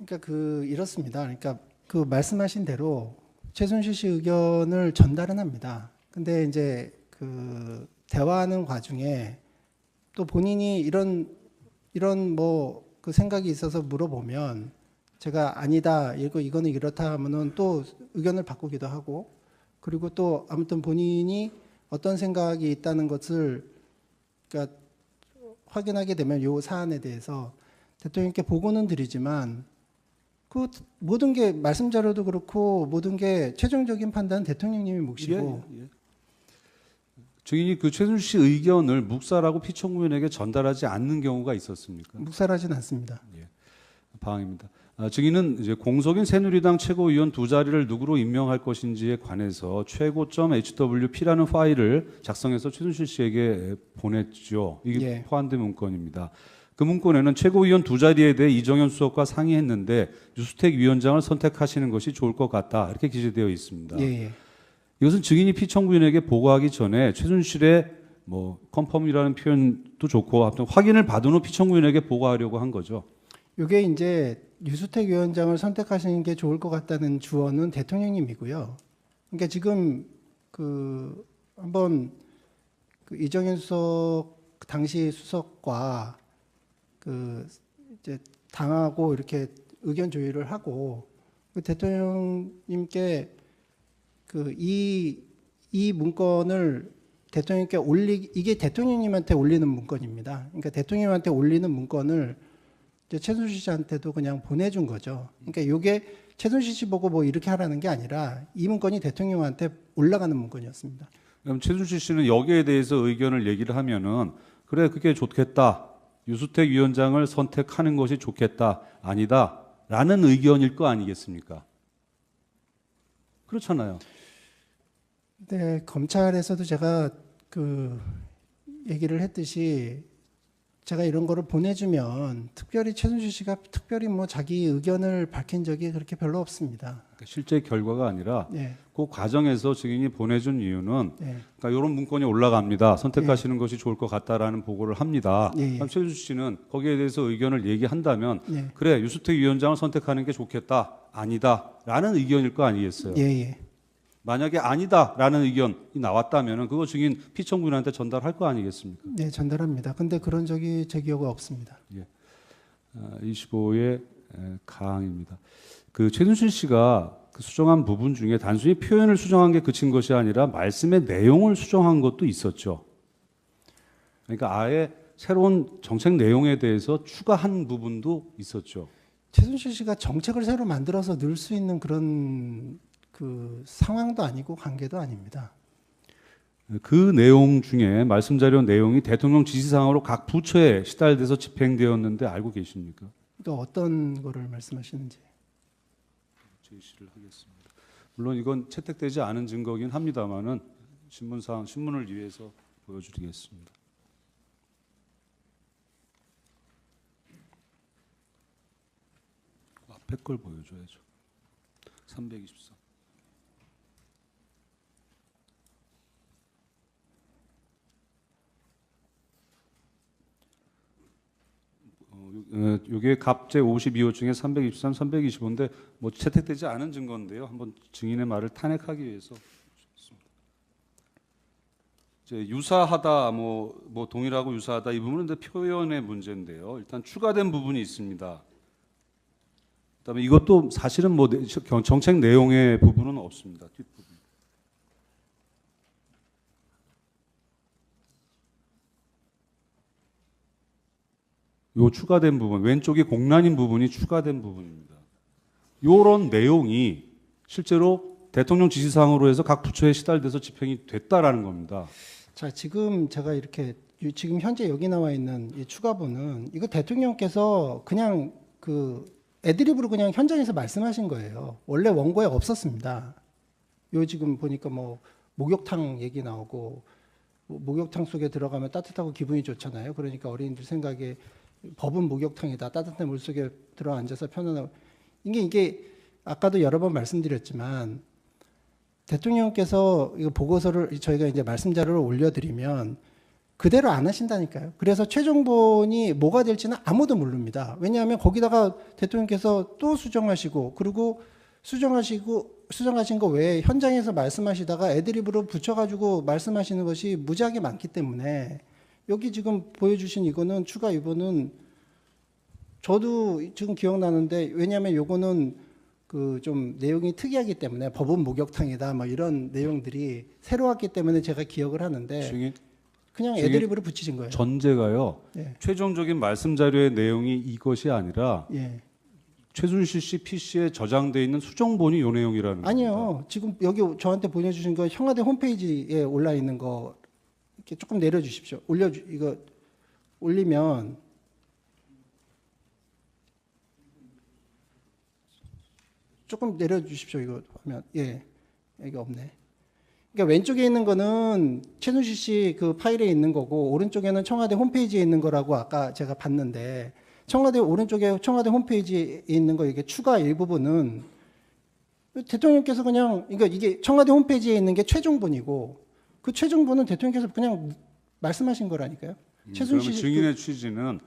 [SPEAKER 2] 그러니까 이렇습니다. 그러니까 그 말씀하신 대로 최순실 씨 의견을 전달은 합니다. 근데 이제 그 대화하는 과정에 또 본인이 이런 뭐 그 생각이 있어서 물어보면 제가 아니다, 이거는 이렇다 하면은 또 의견을 바꾸기도 하고 그리고 또 아무튼 본인이 어떤 생각이 있다는 것을 그러니까 확인하게 되면 요 사안에 대해서 대통령께 보고는 드리지만 그 모든 게 말씀 자료도 그렇고 모든 게 최종적인 판단은 대통령님이 몫이고
[SPEAKER 1] 예. 증인이 그 최순실 씨 의견을 묵살하고 피청구인에게 전달하지 않는 경우가 있었습니까?
[SPEAKER 2] 묵살하진 않습니다.
[SPEAKER 1] 방입니다. 증인은 이제 공석인 새누리당 최고위원 두 자리를 누구로 임명할 것인지에 관해서 최고.hwp라는 파일을 작성해서 최순실 씨에게 보냈죠. 이게
[SPEAKER 2] 예.
[SPEAKER 1] 포함된 문건입니다. 그 문건에는 최고위원 두 자리에 대해 이정현 수석과 상의했는데 유수택 위원장을 선택하시는 것이 좋을 것 같다. 이렇게 기재되어 있습니다.
[SPEAKER 2] 예.
[SPEAKER 1] 이것은 증인이 피청구인에게 보고하기 전에 최순실의 뭐 컨펌이라는 표현도 좋고 아무튼 확인을 받은 후 피청구인에게 보고하려고 한 거죠.
[SPEAKER 2] 이게 이제 유수택 위원장을 선택하시는 게 좋을 것 같다는 주어는 대통령님이고요. 그러니까 지금 그 한번 그 이정현 수석 당시 수석과 그 이제 당하고 이렇게 의견 조율을 하고 그 대통령님께 그 이 문건을 대통령께 이게 대통령님한테 올리는 문건입니다. 그러니까 대통령님한테 올리는 문건을 이제 최순실 씨한테도 그냥 보내준 거죠. 그러니까 이게 최순실 씨 보고 뭐 이렇게 하라는 게 아니라 이 문건이 대통령한테 올라가는 문건이었습니다.
[SPEAKER 1] 그럼 최순실 씨는 여기에 대해서 의견을 얘기를 하면은 그래 그게 좋겠다. 유수택 위원장을 선택하는 것이 좋겠다. 아니다. 라는 의견일 거 아니겠습니까? 그렇잖아요.
[SPEAKER 2] 네, 검찰에서도 제가 그 얘기를 했듯이 제가 이런 거를 보내주면 특별히 최순실 씨가 특별히 뭐 자기 의견을 밝힌 적이 그렇게 별로 없습니다.
[SPEAKER 1] 그러니까 실제 결과가 아니라
[SPEAKER 2] 네,
[SPEAKER 1] 그 과정에서 증인이 보내준 이유는
[SPEAKER 2] 네,
[SPEAKER 1] 그러니까 이런 문건이 올라갑니다. 선택하시는 것이 좋을 것 같다라는 보고를 합니다.
[SPEAKER 2] 예, 예.
[SPEAKER 1] 그럼 최순실 씨는 거기에 대해서 의견을 얘기한다면
[SPEAKER 2] 네,
[SPEAKER 1] 그래 유수택 위원장을 선택하는 게 좋겠다. 아니다라는 의견일 거 아니겠어요.
[SPEAKER 2] 예, 예.
[SPEAKER 1] 만약에 아니다라는 의견이 나왔다면 그거 증인 피청구인한테 전달할 거 아니겠습니까?
[SPEAKER 2] 네, 전달합니다. 근데 그런 적이 제 기억에 없습니다.
[SPEAKER 1] 25의 가항입니다. 그 최순실 씨가 그 수정한 부분 중에 단순히 표현을 수정한 게 그친 것이 아니라 말씀의 내용을 수정한 것도 있었죠. 그러니까 아예 새로운 정책 내용에 대해서 추가한 부분도 있었죠.
[SPEAKER 2] 최순실 씨가 정책을 새로 만들어서 넣을 수 있는 그런 그 상황도 아니고 관계도 아닙니다.
[SPEAKER 1] 그 내용 중에 말씀 자료 내용이 대통령 지시사항으로 각 부처에 시달돼서 집행되었는데 알고 계십니까?
[SPEAKER 2] 또 어떤 거를 말씀하시는지.
[SPEAKER 1] 제시를 하겠습니다. 물론 이건 채택되지 않은 증거긴 합니다만은 신문을 위해서 보여드리겠습니다. 앞에 걸 보여줘야죠. 324. 이게 갑제 52호 중에 323, 325인데 뭐 채택되지 않은 증거인데요. 한번 증인의 말을 탄핵하기 위해서 이제 유사하다, 뭐 동일하고 유사하다 이 부분은 근데 표현의 문제인데요. 일단 추가된 부분이 있습니다. 그다음에 이것도 사실은 뭐 정책 내용의 부분은 없습니다. 뒷부분. 요 추가된 부분, 왼쪽이 공란인 부분이 추가된 부분입니다. 요런 내용이 실제로 대통령 지시사항으로 해서 각 부처에 시달돼서 집행이 됐다라는 겁니다.
[SPEAKER 2] 자, 지금 제가 이렇게 지금 현재 여기 나와 있는 이 추가본은 이거 대통령께서 그냥 그 애드립으로 그냥 현장에서 말씀하신 거예요. 원래 원고에 없었습니다. 요 지금 보니까 뭐 목욕탕 얘기 나오고 목욕탕 속에 들어가면 따뜻하고 기분이 좋잖아요. 그러니까 어린이들 생각에 법은 목욕탕이다. 따뜻한 물 속에 들어 앉아서 편안하고 이게 아까도 여러 번 말씀드렸지만 대통령께서 이거 보고서를 저희가 이제 말씀 자료를 올려드리면 그대로 안 하신다니까요. 그래서 최종본이 뭐가 될지는 아무도 모릅니다. 왜냐하면 거기다가 대통령께서 또 수정하시고 그리고 수정하신 거 외에 현장에서 말씀하시다가 애드립으로 붙여가지고 말씀하시는 것이 무지하게 많기 때문에 여기 지금 보여주신 이거는 이거는 저도 지금 기억나는데 왜냐하면 요거는 그 좀 내용이 특이하기 때문에 법은 목욕탕이다 뭐 이런 내용들이 새로 왔기 때문에 제가 기억을 하는데
[SPEAKER 1] 증인
[SPEAKER 2] 그냥
[SPEAKER 1] 증인
[SPEAKER 2] 애드립으로 붙이신 거예요.
[SPEAKER 1] 전제가요.
[SPEAKER 2] 예.
[SPEAKER 1] 최종적인 말씀 자료의 내용이 이것이 아니라
[SPEAKER 2] 예.
[SPEAKER 1] 최순실 씨 PC에 저장돼 있는 수정본이 요 내용이라는 겁니다.
[SPEAKER 2] 아니요. 지금 여기 저한테 보내주신 거 청와대 홈페이지에 올라 있는 거 이렇게 조금 내려주십시오. 이거 올리면 조금 내려주십시오. 이거 하면 예 여기 없네. 그러니까 왼쪽에 있는 거는 최순실 씨 그 파일에 있는 거고 오른쪽에는 청와대 홈페이지에 있는 거라고 아까 제가 봤는데 오른쪽에 청와대 홈페이지에 있는 거 이게 추가 일부분은 대통령께서 그냥 그러니까 이게 청와대 홈페이지에 있는 게 최종본이고 그 최종본은 대통령께서 그냥 말씀하신 거라니까요.
[SPEAKER 1] 그러면 증인의 취지는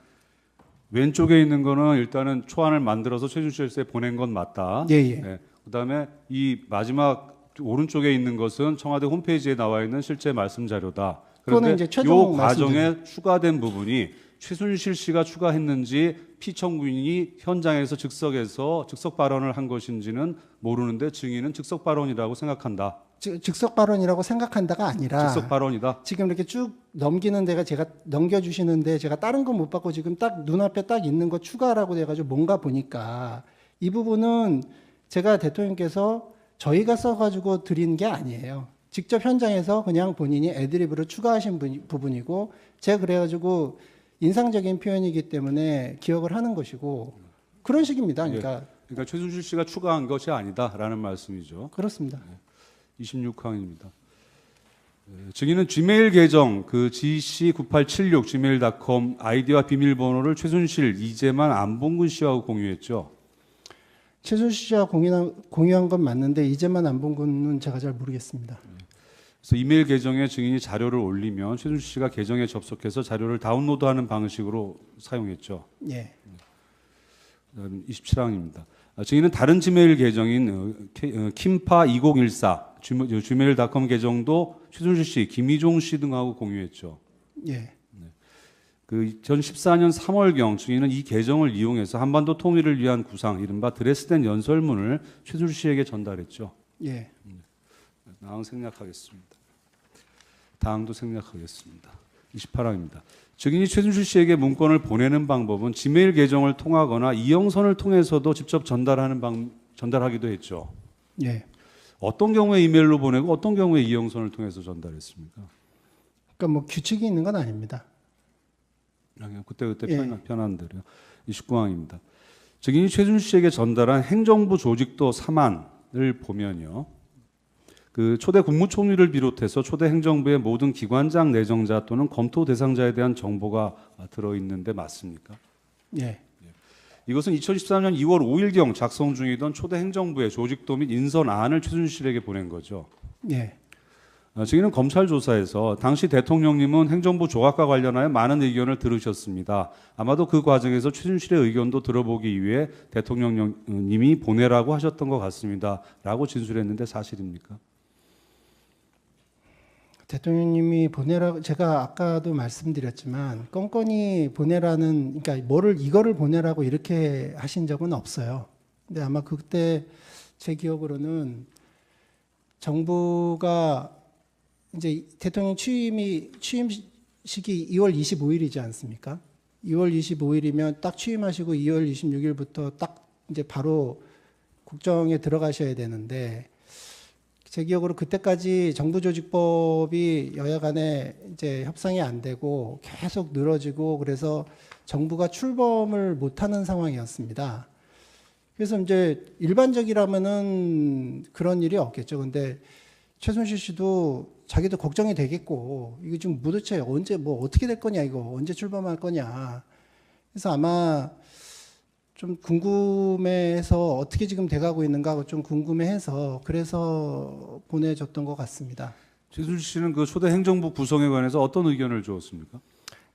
[SPEAKER 1] 왼쪽에 있는 거는 일단은 초안을 만들어서 최순실 씨에 보낸 건 맞다.
[SPEAKER 2] 예.
[SPEAKER 1] 네. 그다음에 이 마지막 오른쪽에 있는 것은 청와대 홈페이지에 나와 있는 실제 말씀 자료다.
[SPEAKER 2] 그거는
[SPEAKER 1] 그런데
[SPEAKER 2] 이제
[SPEAKER 1] 이
[SPEAKER 2] 최종
[SPEAKER 1] 과정에 추가된 부분이 최순실 씨가 추가했는지 피청구인이 현장에서 즉석 발언을 한 것인지는 모르는데 증인은 즉석 발언이라고 생각한다.
[SPEAKER 2] 즉석 발언이라고 생각한다가 아니라
[SPEAKER 1] 즉석 발언이다.
[SPEAKER 2] 지금 이렇게 쭉 넘기는 데가 제가 넘겨주시는데 제가 다른 건 못 받고 지금 딱 눈앞에 딱 있는 거 추가라고 돼가지고 뭔가 보니까 이 부분은 제가 대통령께서 저희가 써가지고 드린 게 아니에요. 직접 현장에서 그냥 본인이 애드립으로 추가하신 부분이고 제가 그래가지고 인상적인 표현이기 때문에 기억을 하는 것이고 그런 식입니다. 그러니까
[SPEAKER 1] 최순실 씨가 추가한 것이 아니다라는 말씀이죠.
[SPEAKER 2] 그렇습니다.
[SPEAKER 1] 26항입니다. 증인은 지메일 계정 그 gc9876 gmail.com 아이디와 비밀번호를 최순실, 이재만, 안봉근 씨하고 공유했죠.
[SPEAKER 2] 최순실 씨와 공유한 건 맞는데 이제만 안봉근은 제가 잘 모르겠습니다.
[SPEAKER 1] 그래서 이메일 계정에 증인이 자료를 올리면 최순실 씨가 계정에 접속해서 자료를 다운로드하는 방식으로 사용했죠.
[SPEAKER 2] 예.
[SPEAKER 1] 27항입니다. 증인은 다른 지메일 계정인 kimpa2014 gmail.com 계정도 최순실 씨, 김희종 씨 등하고 공유했죠.
[SPEAKER 2] 예.
[SPEAKER 1] 그 2014년 3월경 증인은 이 계정을 이용해서 한반도 통일을 위한 구상, 이른바 드레스덴 연설문을 최순실 씨에게 전달했죠.
[SPEAKER 2] 예.
[SPEAKER 1] 다음 생략하겠습니다. 다음도 생략하겠습니다. 28항입니다. 증인이 최순실 씨에게 문건을 보내는 방법은 지메일 계정을 통하거나 이영선을 통해서도 직접 전달하기도 했죠.
[SPEAKER 2] 예.
[SPEAKER 1] 어떤 경우에 이메일로 보내고 어떤 경우에 이영선을 통해서 전달했습니까?
[SPEAKER 2] 그러니까 뭐 규칙이 있는 건 아닙니다.
[SPEAKER 1] 그냥 그때
[SPEAKER 2] 예.
[SPEAKER 1] 편한 대로요. 29항입니다. 증인이 최순실 씨에게 전달한 행정부 조직도 사만을 보면요. 그 초대 국무총리를 비롯해서 초대 행정부의 모든 기관장 내정자 또는 검토 대상자에 대한 정보가 들어있는데 맞습니까?
[SPEAKER 2] 예.
[SPEAKER 1] 이것은 2014년 2월 5일경 작성 중이던 초대 행정부의 조직도 및 인선안을 최순실에게 보낸 거죠.
[SPEAKER 2] 예.
[SPEAKER 1] 증인은 검찰 조사에서 당시 대통령님은 행정부 조각과 관련하여 많은 의견을 들으셨습니다. 아마도 그 과정에서 최순실의 의견도 들어보기 위해 대통령님이 보내라고 하셨던 것 같습니다. 라고 진술했는데 사실입니까?
[SPEAKER 2] 대통령님이 보내라고 제가 아까도 말씀드렸지만 건건이 보내라는 그러니까 이거를 보내라고 이렇게 하신 적은 없어요. 근데 아마 그때 제 기억으로는 정부가 이제 대통령 취임식이 2월 25일이지 않습니까? 2월 25일이면 딱 취임하시고 2월 26일부터 딱 이제 바로 국정에 들어가셔야 되는데 제 기억으로 그때까지 정부조직법이 여야 간에 이제 협상이 안 되고 계속 늘어지고 그래서 정부가 출범을 못하는 상황이었습니다. 그래서 이제 일반적이라면은 그런 일이 없겠죠. 근데 최순실 씨도 자기도 걱정이 되겠고 이거 지금 도대체 언제 뭐 어떻게 될 거냐 이거 언제 출범할 거냐. 그래서 아마 좀 궁금해해서 어떻게 지금 돼가고 있는가 좀 궁금해해서 그래서 보내줬던 것 같습니다.
[SPEAKER 1] 최순실 씨는 그 초대 행정부 구성에 관해서 어떤 의견을 주었습니까?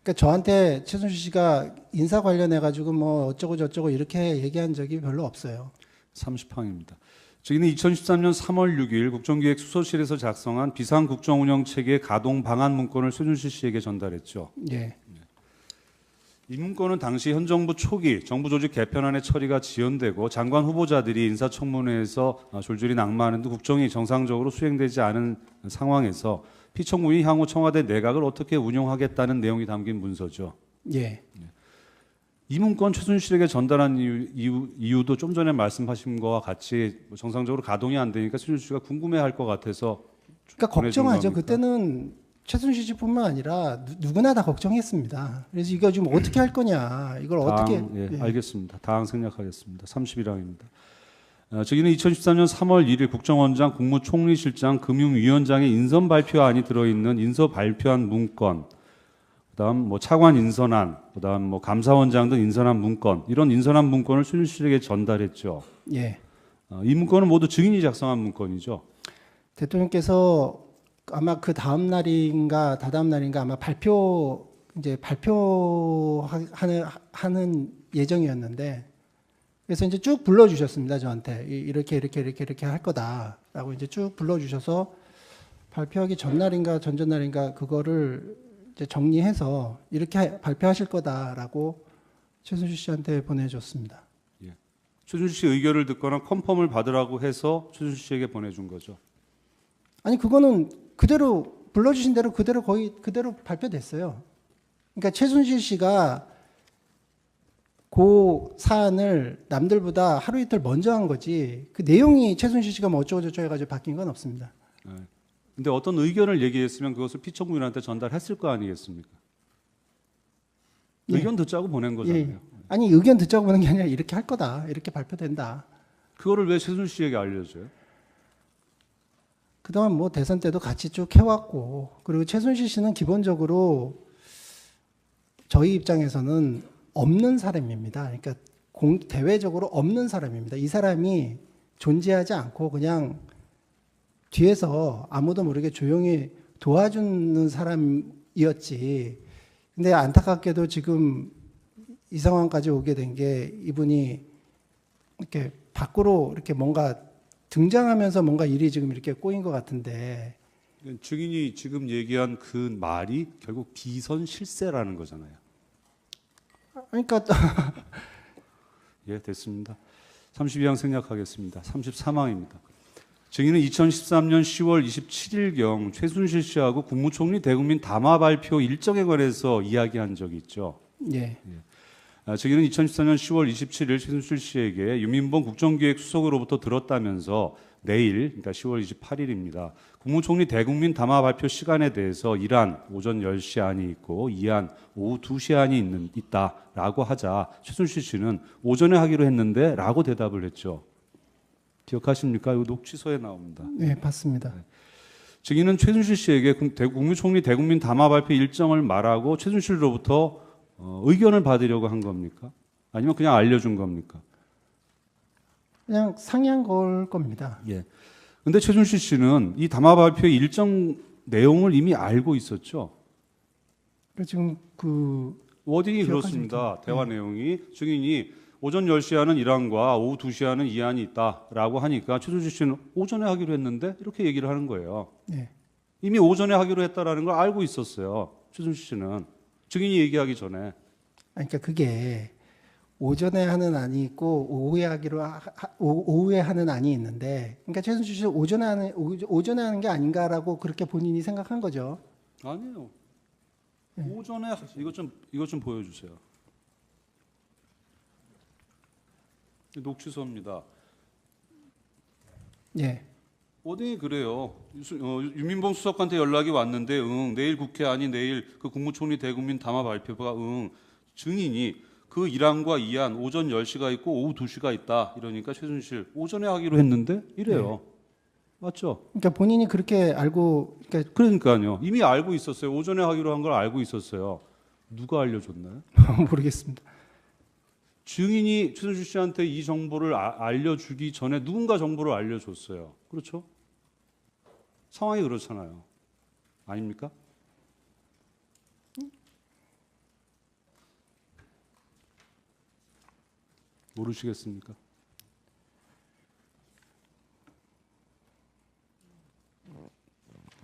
[SPEAKER 2] 그러니까 저한테 최순실 씨가 인사 관련해가지고 뭐 어쩌고 저쩌고 이렇게 얘기한 적이 별로 없어요.
[SPEAKER 1] 30항입니다. 증인은 2013년 3월 6일 국정기획수서실에서 작성한 비상국정운영체계 가동 방안 문건을 최순실 씨에게 전달했죠.
[SPEAKER 2] 예.
[SPEAKER 1] 이 문건은 당시 현 정부 초기 정부 조직 개편안의 처리가 지연되고 장관 후보자들이 인사청문회에서 졸졸이 낙마하는 등 국정이 정상적으로 수행되지 않은 상황에서 피청구인이 향후 청와대 내각을 어떻게 운영하겠다는 내용이 담긴 문서죠.
[SPEAKER 2] 예.
[SPEAKER 1] 이 문건 최순실에게 전달한 이유도 좀 전에 말씀하신 거와 같이 정상적으로 가동이 안 되니까 최순실 씨가 궁금해할 것 같아서
[SPEAKER 2] 그러니까
[SPEAKER 1] 보내준
[SPEAKER 2] 걱정하죠.
[SPEAKER 1] 겁니까?
[SPEAKER 2] 그때는 최순실 씨뿐만 아니라 누구나 다 걱정했습니다. 그래서 이거 지금 어떻게 할 거냐, 이걸 어떻게?
[SPEAKER 1] 예,
[SPEAKER 2] 예.
[SPEAKER 1] 알겠습니다. 다항 생략하겠습니다. 31항입니다. 저기는 2013년 3월 1일 국정원장, 국무총리실장, 금융위원장의 인선 발표안이 들어있는 인서 발표한 문건, 그다음 뭐 차관 인선안, 그다음 뭐 감사원장 등 인선한 문건, 이런 인선한 문건을 최순실에게 전달했죠.
[SPEAKER 2] 예.
[SPEAKER 1] 이 문건은 모두 증인이 작성한 문건이죠.
[SPEAKER 2] 대통령께서 아마 그 다음 날인가 다다음 날인가 아마 발표하는 예정이었는데, 그래서 이제 쭉 불러주셨습니다. 저한테 이렇게 할 거다라고 이제 쭉 불러주셔서 발표하기 전날인가 전전날인가 그거를 이제 정리해서 이렇게 발표하실 거다라고 최순실 씨한테 보내줬습니다.
[SPEAKER 1] 최순실 씨 의견을 듣거나 컨펌을 받으라고 해서 최순실 씨에게 보내준 거죠.
[SPEAKER 2] 아니 그거는 그대로 불러주신 대로 그대로 거의 그대로 발표됐어요. 그러니까 최순실 씨가 그 사안을 남들보다 하루 이틀 먼저 한 거지, 그 내용이 최순실 씨가 뭐 어쩌고 저쩌고 해가지고 바뀐 건 없습니다.
[SPEAKER 1] 근데 어떤 의견을 얘기했으면 그것을 피청구인한테 전달했을 거 아니겠습니까?
[SPEAKER 2] 예.
[SPEAKER 1] 의견 듣자고 보낸 거잖아요.
[SPEAKER 2] 예. 아니 의견 듣자고 보는 게 아니라 이렇게 할 거다, 이렇게 발표된다.
[SPEAKER 1] 그거를 왜 최순실 씨에게 알려줘요?
[SPEAKER 2] 그동안 뭐 대선 때도 같이 쭉 해왔고, 그리고 최순실 씨는 기본적으로 저희 입장에서는 없는 사람입니다. 그러니까 대외적으로 없는 사람입니다. 이 사람이 존재하지 않고 그냥 뒤에서 아무도 모르게 조용히 도와주는 사람이었지. 근데 안타깝게도 지금 이 상황까지 오게 된 게 이분이 이렇게 밖으로 이렇게 뭔가 등장하면서 뭔가 일이 지금 이렇게 꼬인 것 같은데.
[SPEAKER 1] 증인이 지금 얘기한 그 말이 결국 비선 실세라는 거잖아요.
[SPEAKER 2] 그러니까
[SPEAKER 1] 예, 됐습니다. 32항 생략하겠습니다. 33항입니다. 증인은 2013년 10월 27일경 최순실 씨하고 국무총리 대국민 담화 발표 일정에 관해서 이야기한 적이 있죠.
[SPEAKER 2] 예.
[SPEAKER 1] 증인은 2014년 10월 27일 최순실 씨에게 유민봉 국정기획수석으로부터 들었다면서 내일, 그러니까 10월 28일입니다. 국무총리 대국민 담화 발표 시간에 대해서 1안 오전 10시 안이 있고 2안 오후 2시 안이 있다라고 하자 최순실 씨는 오전에 하기로 했는데 라고 대답을 했죠. 기억하십니까? 이거 녹취서에 나옵니다.
[SPEAKER 2] 네, 봤습니다.
[SPEAKER 1] 증인은 최순실 씨에게 국무총리 대국민 담화 발표 일정을 말하고 최순실로부터 의견을 받으려고 한 겁니까? 아니면 그냥 알려준 겁니까?
[SPEAKER 2] 그냥 상의한 걸 겁니다.
[SPEAKER 1] 예. 근데 최순실 씨는 이 담화 발표의 일정 내용을 이미 알고 있었죠.
[SPEAKER 2] 지금 그
[SPEAKER 1] 워딩이
[SPEAKER 2] 기억하십니까?
[SPEAKER 1] 그렇습니다. 대화 내용이 증인이 오전 10시 하는 1안과 오후 2시 하는 2안이 있다라고 하니까 최순실 씨는 오전에 하기로 했는데 이렇게 얘기를 하는 거예요.
[SPEAKER 2] 네.
[SPEAKER 1] 이미 오전에 하기로 했다라는 걸 알고 있었어요. 최순실 씨는 증인이 얘기하기 전에.
[SPEAKER 2] 그러니까 그게 오전에 하는 안이 있고 오후에 하는 안이 있는데, 그러니까 최순실 씨 오전에 하는 게 아닌가라고 그렇게 본인이 생각한 거죠.
[SPEAKER 1] 아니에요. 오전에 이것 좀 보여주세요. 녹취서입니다.
[SPEAKER 2] 예.
[SPEAKER 1] 워딩이 그래요. 유민봉 수석한테 연락이 왔는데 내일 국회 아니 내일 그 국무총리 대국민 담화 발표가 증인이 그 1안과 2안 오전 10시가 있고 오후 2시가 있다 이러니까 최순실 오전에 하기로 했는데 이래요. 맞죠?
[SPEAKER 2] 그러니까 본인이 그렇게 알고,
[SPEAKER 1] 그러니까요. 이미 알고 있었어요. 오전에 하기로 한 걸 알고 있었어요. 누가 알려줬나요?
[SPEAKER 2] 모르겠습니다.
[SPEAKER 1] 증인이 최순실 씨한테 이 정보를 알려주기 전에 누군가 정보를 알려줬어요. 그렇죠? 상황이 그렇잖아요. 아닙니까? 모르시겠습니까?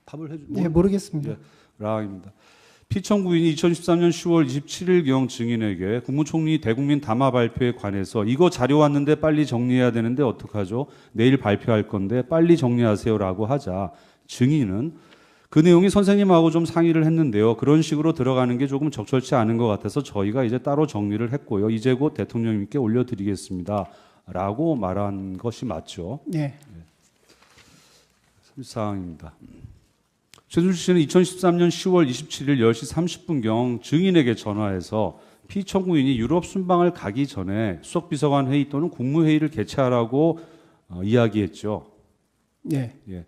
[SPEAKER 1] 답을 해주.
[SPEAKER 2] 예, 모르겠습니다.
[SPEAKER 1] 예, 라항입니다. 피청구인이 2013년 10월 27일경 증인에게 국무총리 대국민 담화 발표에 관해서 이거 자료 왔는데 빨리 정리해야 되는데 어떡하죠? 내일 발표할 건데 빨리 정리하세요라고 하자 증인은 그 내용이 선생님하고 좀 상의를 했는데요. 그런 식으로 들어가는 게 조금 적절치 않은 것 같아서 저희가 이제 따로 정리를 했고요. 이제 곧 대통령님께 올려드리겠습니다. 라고 말한 것이 맞죠.
[SPEAKER 2] 네.
[SPEAKER 1] 사항입니다. 최순실 씨는 2013년 10월 27일 10시 30분경 증인에게 전화해서 피청구인이 유럽 순방을 가기 전에 수석비서관 회의 또는 국무회의를 개최하라고 이야기했죠.
[SPEAKER 2] 네.
[SPEAKER 1] 예.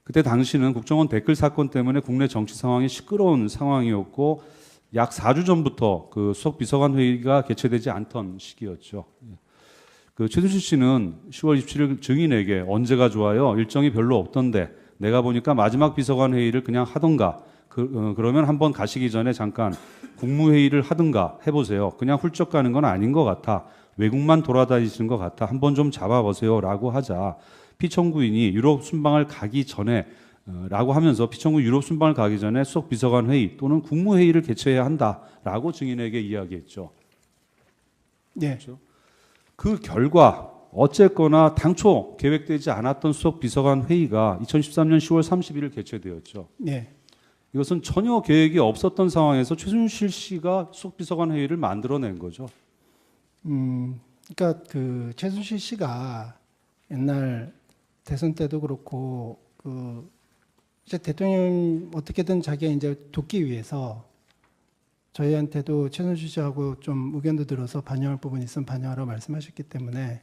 [SPEAKER 1] 그때 당시는 국정원 댓글 사건 때문에 국내 정치 상황이 시끄러운 상황이었고 약 4주 전부터 그 수석비서관 회의가 개최되지 않던 시기였죠. 예. 그 최순실 씨는 10월 27일 증인에게 언제가 좋아요? 일정이 별로 없던데 내가 보니까 마지막 비서관 회의를 그냥 하던가 그러면 한번 가시기 전에 잠깐 국무회의를 하든가 해보세요. 그냥 훌쩍 가는 건 아닌 것 같아. 외국만 돌아다니시는 것 같아. 한번 좀 잡아보세요라고 하자 피청구인이 유럽 순방을 가기 전에 라고 하면서 피청구 유럽 순방을 가기 전에 수석 비서관 회의 또는 국무회의를 개최해야 한다라고 증인에게 이야기했죠.
[SPEAKER 2] 네.
[SPEAKER 1] 그렇죠? 그 결과 어쨌거나 당초 계획되지 않았던 수석 비서관 회의가 2013년 10월 31일 개최되었죠.
[SPEAKER 2] 네.
[SPEAKER 1] 이것은 전혀 계획이 없었던 상황에서 최순실 씨가 수석 비서관 회의를 만들어낸 거죠.
[SPEAKER 2] 그러니까 그 최순실 씨가 옛날 대선 때도 그렇고 그 이제 대통령 어떻게든 자기가 이제 돕기 위해서 저희한테도 최순실 씨하고 좀 의견도 들어서 반영할 부분이 있으면 반영하라고 말씀하셨기 때문에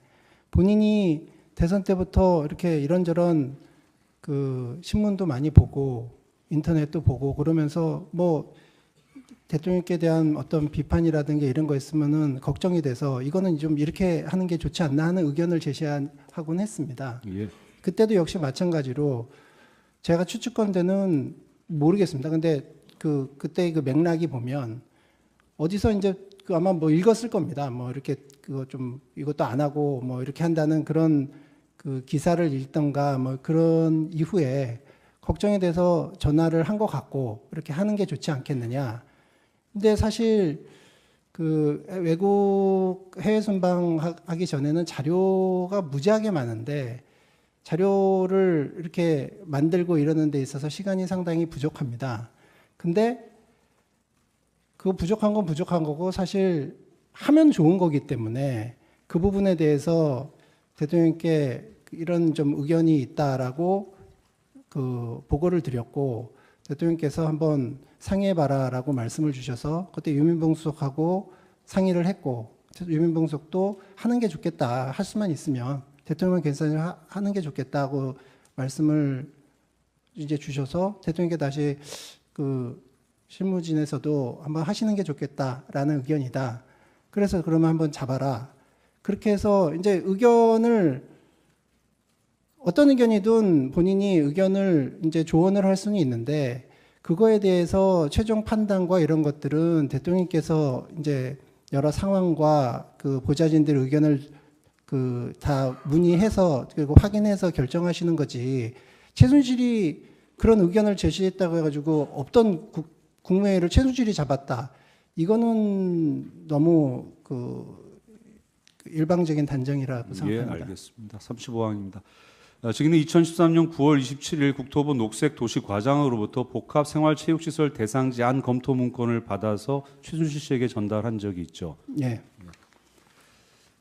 [SPEAKER 2] 본인이 대선 때부터 이렇게 이런저런 그 신문도 많이 보고 인터넷도 보고 그러면서 뭐 대통령께 대한 어떤 비판이라든가 이런 거 있으면은 걱정이 돼서 이거는 좀 이렇게 하는 게 좋지 않나 하는 의견을 제시하곤 했습니다.
[SPEAKER 1] 예.
[SPEAKER 2] 그때도 역시 마찬가지로 제가 추측컨대는 모르겠습니다. 근데 그때 그 맥락이 보면 어디서 이제 그 아마 뭐 읽었을 겁니다. 뭐 이렇게 그거 좀 이것도 안 하고 뭐 이렇게 한다는 그런 그 기사를 읽던가 뭐 그런 이후에 걱정이 돼서 전화를 한 것 같고 이렇게 하는 게 좋지 않겠느냐. 근데 사실 그 외국 해외 순방하기 전에는 자료가 무지하게 많은데 자료를 이렇게 만들고 이러는 데 있어서 시간이 상당히 부족합니다. 근데 그 부족한 건 부족한 거고 사실 하면 좋은 거기 때문에 그 부분에 대해서 대통령께 이런 좀 의견이 있다라고 그 보고를 드렸고 대통령께서 한번 상의해봐라라고 말씀을 주셔서 그때 유민봉 수석하고 상의를 했고 유민봉 수석도 하는 게 좋겠다 할 수만 있으면 대통령은 괜찮이 하는 게 좋겠다고 말씀을 이제 주셔서 대통령께 다시 그 실무진에서도 한번 하시는 게 좋겠다라는 의견이다. 그래서 그러면 한번 잡아라. 그렇게 해서 이제 의견을 어떤 의견이든 본인이 의견을 이제 조언을 할 수는 있는데 그거에 대해서 최종 판단과 이런 것들은 대통령께서 이제 여러 상황과 그 보좌진들 의견을 그 다 문의해서 그리고 확인해서 결정하시는 거지. 최순실이 그런 의견을 제시했다고 해가지고 없던 국무회의를 최순실이 잡았다. 이거는 너무 그 일방적인 단정이라고 생각합니다.
[SPEAKER 1] 예, 알겠습니다. 35항입니다. 증인은 2013년 9월 27일 국토부 녹색도시과장으로부터 복합생활체육시설 대상지 안 검토 문건을 받아서 최순실 씨에게 전달한 적이 있죠.
[SPEAKER 2] 예.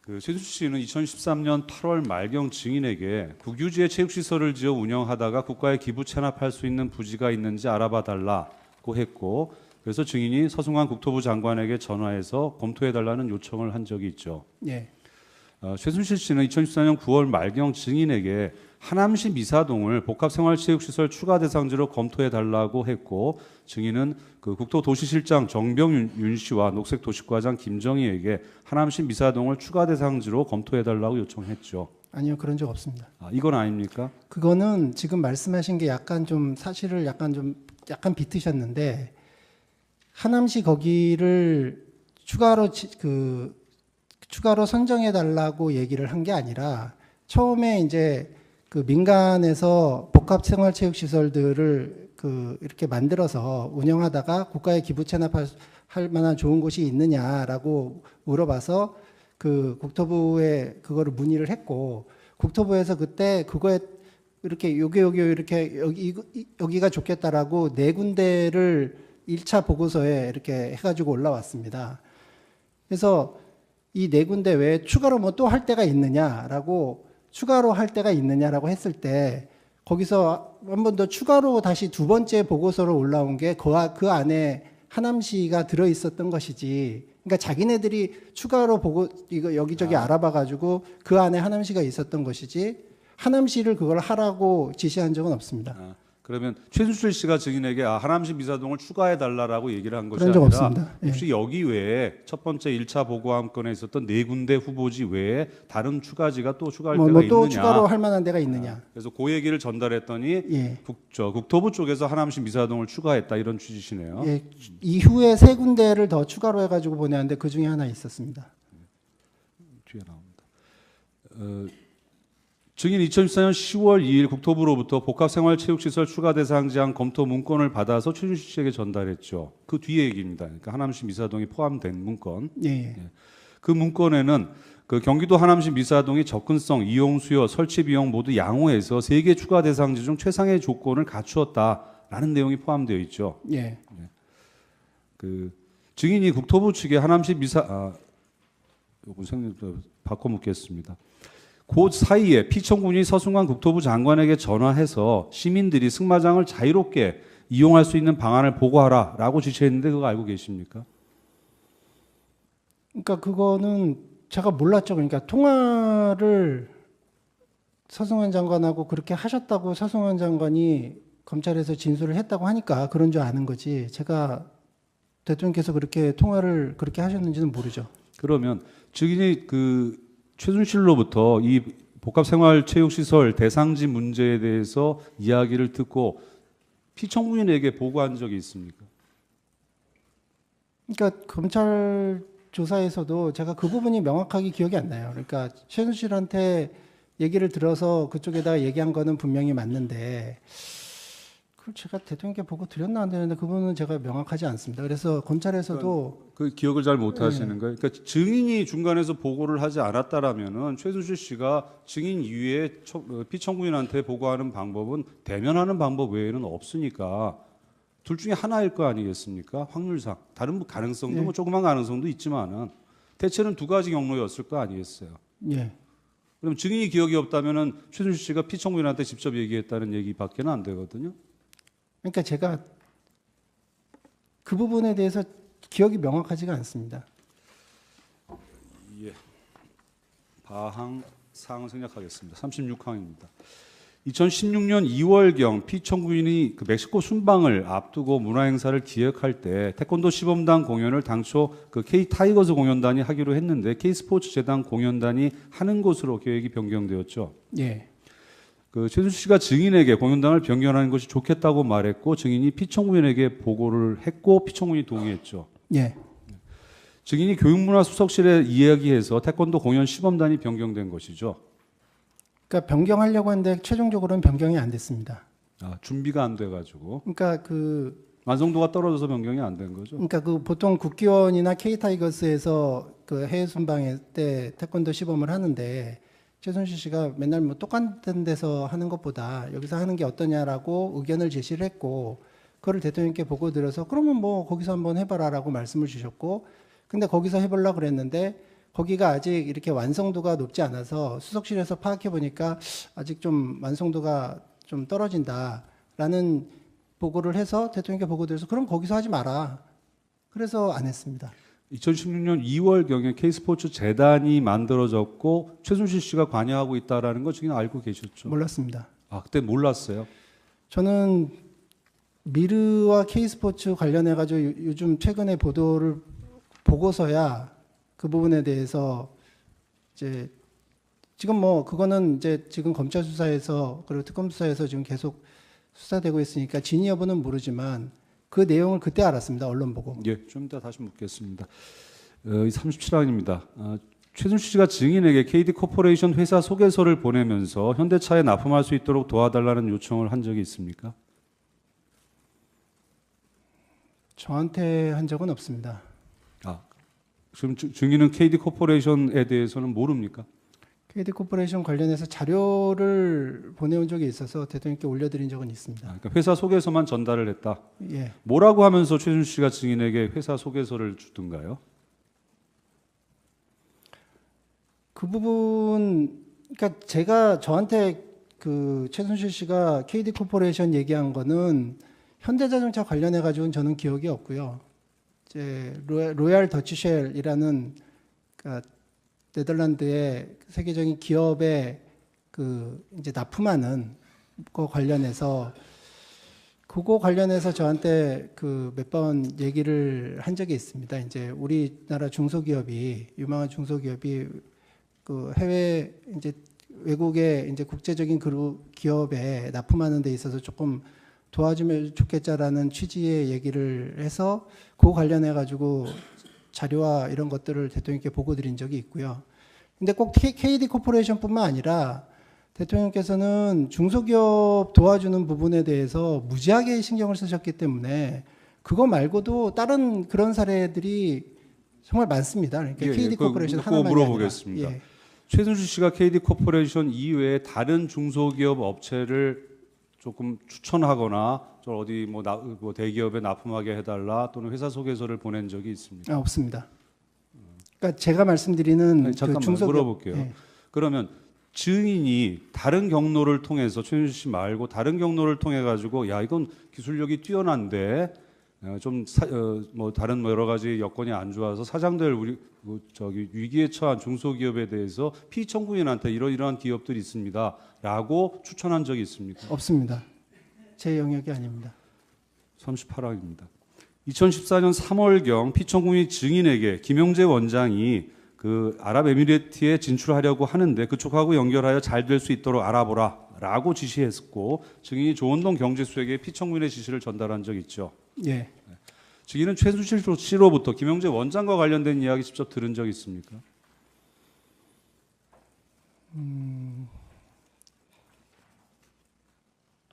[SPEAKER 1] 그 최순실 씨는 2013년 8월 말경 증인에게 국유지에 체육시설을 지어 운영하다가 국가에 기부 체납할 수 있는 부지가 있는지 알아봐 달라고 했고 그래서 증인이 서승환 국토부 장관에게 전화해서 검토해달라는 요청을 한 적이 있죠.
[SPEAKER 2] 예.
[SPEAKER 1] 최순실 씨는 2014년 9월 말경 증인에게 하남시 미사동을 복합생활체육시설 추가 대상지로 검토해달라고 했고 증인은 그 국토도시실장 정병윤 씨와 녹색도시과장 김정희에게 하남시 미사동을 추가 대상지로 검토해달라고 요청했죠.
[SPEAKER 2] 아니요, 그런 적 없습니다.
[SPEAKER 1] 이건 아닙니까?
[SPEAKER 2] 그거는 지금 말씀하신 게 약간 좀 사실을 약간 비트셨는데 하남시 거기를 추가로 추가로 선정해 달라고 얘기를 한 게 아니라 처음에 이제 그 민간에서 복합생활체육시설들을 그 이렇게 만들어서 운영하다가 국가에 기부 체납할 만한 좋은 곳이 있느냐라고 물어봐서 그 국토부에 그거를 문의를 했고 국토부에서 그때 그거에 이렇게 여기 이렇게 여기가 좋겠다라고 네 군데를 1차 보고서에 이렇게 해가지고 올라왔습니다. 그래서 이 네 군데 외에 추가로 뭐 또 할 데가 있느냐라고 했을 때 거기서 한 번 더 추가로 다시 두 번째 보고서로 올라온 게 그 안에 하남시가 들어 있었던 것이지. 그러니까 자기네들이 추가로 보고 이거 여기저기 알아봐 가지고 그 안에 하남시가 있었던 것이지. 하남시를 그걸 하라고 지시한 적은 없습니다.
[SPEAKER 1] 그러면 최순실 씨가 증인에게 하남시 미사동을 추가해 달라라고 얘기를 한 것이
[SPEAKER 2] 그런 적
[SPEAKER 1] 아니라
[SPEAKER 2] 없습니다. 예.
[SPEAKER 1] 혹시 여기 외에 첫 번째 1차 보고함건에 있었던 네 군데 후보지 외에 다른 추가지가 또 추가할 데가
[SPEAKER 2] 또
[SPEAKER 1] 있느냐.
[SPEAKER 2] 추가로 할 만한 데가 있느냐.
[SPEAKER 1] 그래서 그 얘기를 전달했더니
[SPEAKER 2] 예.
[SPEAKER 1] 국토부 쪽에서 하남시 미사동을 추가했다 이런 취지시네요.
[SPEAKER 2] 예. 이후에 세 군데를 더 추가로 해가지고 보내는데 그 중에 하나 있었습니다.
[SPEAKER 1] 뒤에 나옵니다. 증인 2014년 10월 2일 국토부로부터 복합생활체육시설 추가 대상 제한 검토 문건을 받아서 최준실 씨에게 전달했죠. 그 뒤에 얘기입니다. 그러니까 하남시 미사동이 포함된 문건.
[SPEAKER 2] 예.
[SPEAKER 1] 그 문건에는 그 경기도 하남시 미사동이 접근성, 이용 수요, 설치 비용 모두 양호해서 3개 추가 대상지 중 최상의 조건을 갖추었다라는 내용이 포함되어 있죠.
[SPEAKER 2] 예.
[SPEAKER 1] 그 증인이 국토부 측에 하남시 요거 바꿔 묻겠습니다. 그 사이에 피청군이 서승관 국토부 장관에게 전화해서 시민들이 승마장을 자유롭게 이용할 수 있는 방안을 보고하라라고 지시했는데 그거 알고 계십니까?
[SPEAKER 2] 그러니까 그거는 제가 몰랐죠. 그러니까 통화를 서승환 장관하고 그렇게 하셨다고 서승환 장관이 검찰에서 진술을 했다고 하니까 그런 줄 아는 거지. 제가 대통령께서 그렇게 통화를 그렇게 하셨는지는 모르죠.
[SPEAKER 1] 그러면 증인이 그 최순실로부터 이 복합생활체육시설 대상지 문제에 대해서 이야기를 듣고 피청구인에게 보고한 적이 있습니까?
[SPEAKER 2] 그러니까 검찰 조사에서도 제가 그 부분이 명확하게 기억이 안 나요. 그러니까 최순실한테 얘기를 들어서 그쪽에다가 얘기한 거는 분명히 맞는데 그걸 제가 대통령께 보고 드렸나 안 되는데 그분은 제가 명확하지 않습니다. 그래서 검찰에서도
[SPEAKER 1] 그 기억을 잘 못 하시는 거예요. 그러니까 증인이 중간에서 보고를 하지 않았다라면은 최순실 씨가 증인 이외에 피청구인한테 보고하는 방법은 대면하는 방법 외에는 없으니까 둘 중에 하나일 거 아니겠습니까? 확률상 다른 가능성도 뭐 조그만 가능성도 있지만은 대체는 두 가지 경로였을 거 아니겠어요.
[SPEAKER 2] 예.
[SPEAKER 1] 그럼 증인이 기억이 없다면은 최순실 씨가 피청구인한테 직접 얘기했다는 얘기밖에는 안 되거든요.
[SPEAKER 2] 그러니까 제가 그 부분에 대해서 기억이 명확하지가 않습니다.
[SPEAKER 1] 예. 바항 사항을 생략하겠습니다. 36항입니다. 2016년 2월경 피청구인이 그 멕시코 순방을 앞두고 문화행사를 기획할 때 태권도 시범단 공연을 당초 그 K 타이거즈 공연단이 하기로 했는데 K 스포츠 재단 공연단이 하는 곳으로 계획이 변경되었죠.
[SPEAKER 2] 예.
[SPEAKER 1] 그 최순실 씨가 증인에게 공연단을 변경하는 것이 좋겠다고 말했고 증인이 피청구인에게 보고를 했고 피청구인이 동의했죠.
[SPEAKER 2] 예.
[SPEAKER 1] 증인이 교육문화수석실에 이야기해서 태권도 공연 시범단이 변경된 것이죠.
[SPEAKER 2] 그러니까 변경하려고 했는데 최종적으로는 변경이 안 됐습니다.
[SPEAKER 1] 준비가 안 돼가지고
[SPEAKER 2] 그러니까 그
[SPEAKER 1] 완성도가 떨어져서 변경이 안 된 거죠.
[SPEAKER 2] 그러니까 그 보통 국기원이나 K 타이거스에서 그 해외 순방 때 태권도 시범을 하는데 최순실 씨가 맨날 뭐 똑같은 데서 하는 것보다 여기서 하는 게 어떠냐라고 의견을 제시를 했고 그거를 대통령께 보고 드려서 그러면 뭐 거기서 한번 해봐라라고 말씀을 주셨고 근데 거기서 해보려고 그랬는데 거기가 아직 이렇게 완성도가 높지 않아서 수석실에서 파악해 보니까 아직 좀 완성도가 좀 떨어진다라는 보고를 해서 대통령께 보고 드려서 그럼 거기서 하지 마라. 그래서 안 했습니다.
[SPEAKER 1] 2016년 2월경에 K스포츠 재단이 만들어졌고 최순실 씨가 관여하고 있다라는 거 지금 알고 계셨죠?
[SPEAKER 2] 몰랐습니다.
[SPEAKER 1] 그때 몰랐어요.
[SPEAKER 2] 저는 미르와 K스포츠 관련해 가지고 요즘 최근에 보도를 보고서야 그 부분에 대해서 이제 지금 뭐 그거는 이제 지금 검찰 수사에서 그리고 특검 수사에서 지금 계속 수사되고 있으니까 진위 여부는 모르지만 그 내용을 그때 알았습니다. 언론 보고.
[SPEAKER 1] 예, 좀 이따 다시 묻겠습니다. 37항입니다. 최순실 씨가 증인에게 KD 코퍼레이션 회사 소개서를 보내면서 현대차에 납품할 수 있도록 도와달라는 요청을 한 적이 있습니까?
[SPEAKER 2] 저한테 한 적은 없습니다.
[SPEAKER 1] 아, 지금 증인은 KD 코퍼레이션에 대해서는 모릅니까?
[SPEAKER 2] KD 코퍼레이션 관련해서 자료를 보내온 적이 있어서 대통령께 올려드린 적은 있습니다.
[SPEAKER 1] 그러니까 회사 소개서만 전달을 했다.
[SPEAKER 2] 예.
[SPEAKER 1] 뭐라고 하면서 최순실 씨가 증인에게 회사 소개서를 주던가요?
[SPEAKER 2] 그 부분, 그러니까 제가 저한테 그 최순실 씨가 KD 코퍼레이션 얘기한 거는 현대자동차 관련해 가지고는 저는 기억이 없고요. 이제 로얄 더치쉘이라는 그러니까 네덜란드의 세계적인 기업에 그 이제 납품하는 거 관련해서 그거 관련해서 저한테 그 몇 번 얘기를 한 적이 있습니다. 이제 우리나라 중소기업이 유망한 중소기업이 그 해외 이제 외국의 이제 국제적인 그룹 기업에 납품하는 데 있어서 조금 도와주면 좋겠자라는 취지의 얘기를 해서 그거 관련해 가지고 자료와 이런 것들을 대통령께 보고 드린 적이 있고요. 근데 꼭 KD 코퍼레이션뿐만 아니라 대통령께서는 중소기업 도와주는 부분에 대해서 무지하게 신경을 쓰셨기 때문에 그거 말고도 다른 그런 사례들이 정말 많습니다. 그러니까 KD 코퍼레이션 하나만이
[SPEAKER 1] 물어보겠습니다.
[SPEAKER 2] 아니라. 예.
[SPEAKER 1] 최순실 씨가 KD 코퍼레이션 이외에 다른 중소기업 업체를 조금 추천하거나 저 어디 뭐 대기업에 납품하게 해달라 또는 회사 소개서를 보낸 적이 있습니까?
[SPEAKER 2] 아, 없습니다. 그러니까 제가 말씀드리는
[SPEAKER 1] 아니, 잠깐만
[SPEAKER 2] 그 중소기업,
[SPEAKER 1] 물어볼게요.
[SPEAKER 2] 예.
[SPEAKER 1] 그러면 증인이 다른 경로를 통해서 최순실 씨 말고 다른 경로를 통해 가지고 야 이건 기술력이 뛰어난데 뭐 다른 여러 가지 여건이 안 좋아서 사장들 우리 위기에 처한 중소기업에 대해서 피청구인한테 이러이러한 기업들이 있습니다라고 추천한 적이 있습니까?
[SPEAKER 2] 없습니다. 제 영역이 아닙니다.
[SPEAKER 1] 38항입니다. 2014년 3월경 피청구인 증인에게 김영재 원장이 그 아랍에미리트에 진출하려고 하는데 그쪽하고 연결하여 잘 될 수 있도록 알아보라라고 지시했고 증인이 조원동 경제수석에게 피청구인의 지시를 전달한 적이 있죠.
[SPEAKER 2] 예.
[SPEAKER 1] 증인은 최순실 씨로부터 김영재 원장과 관련된 이야기 직접 들은 적 있습니까?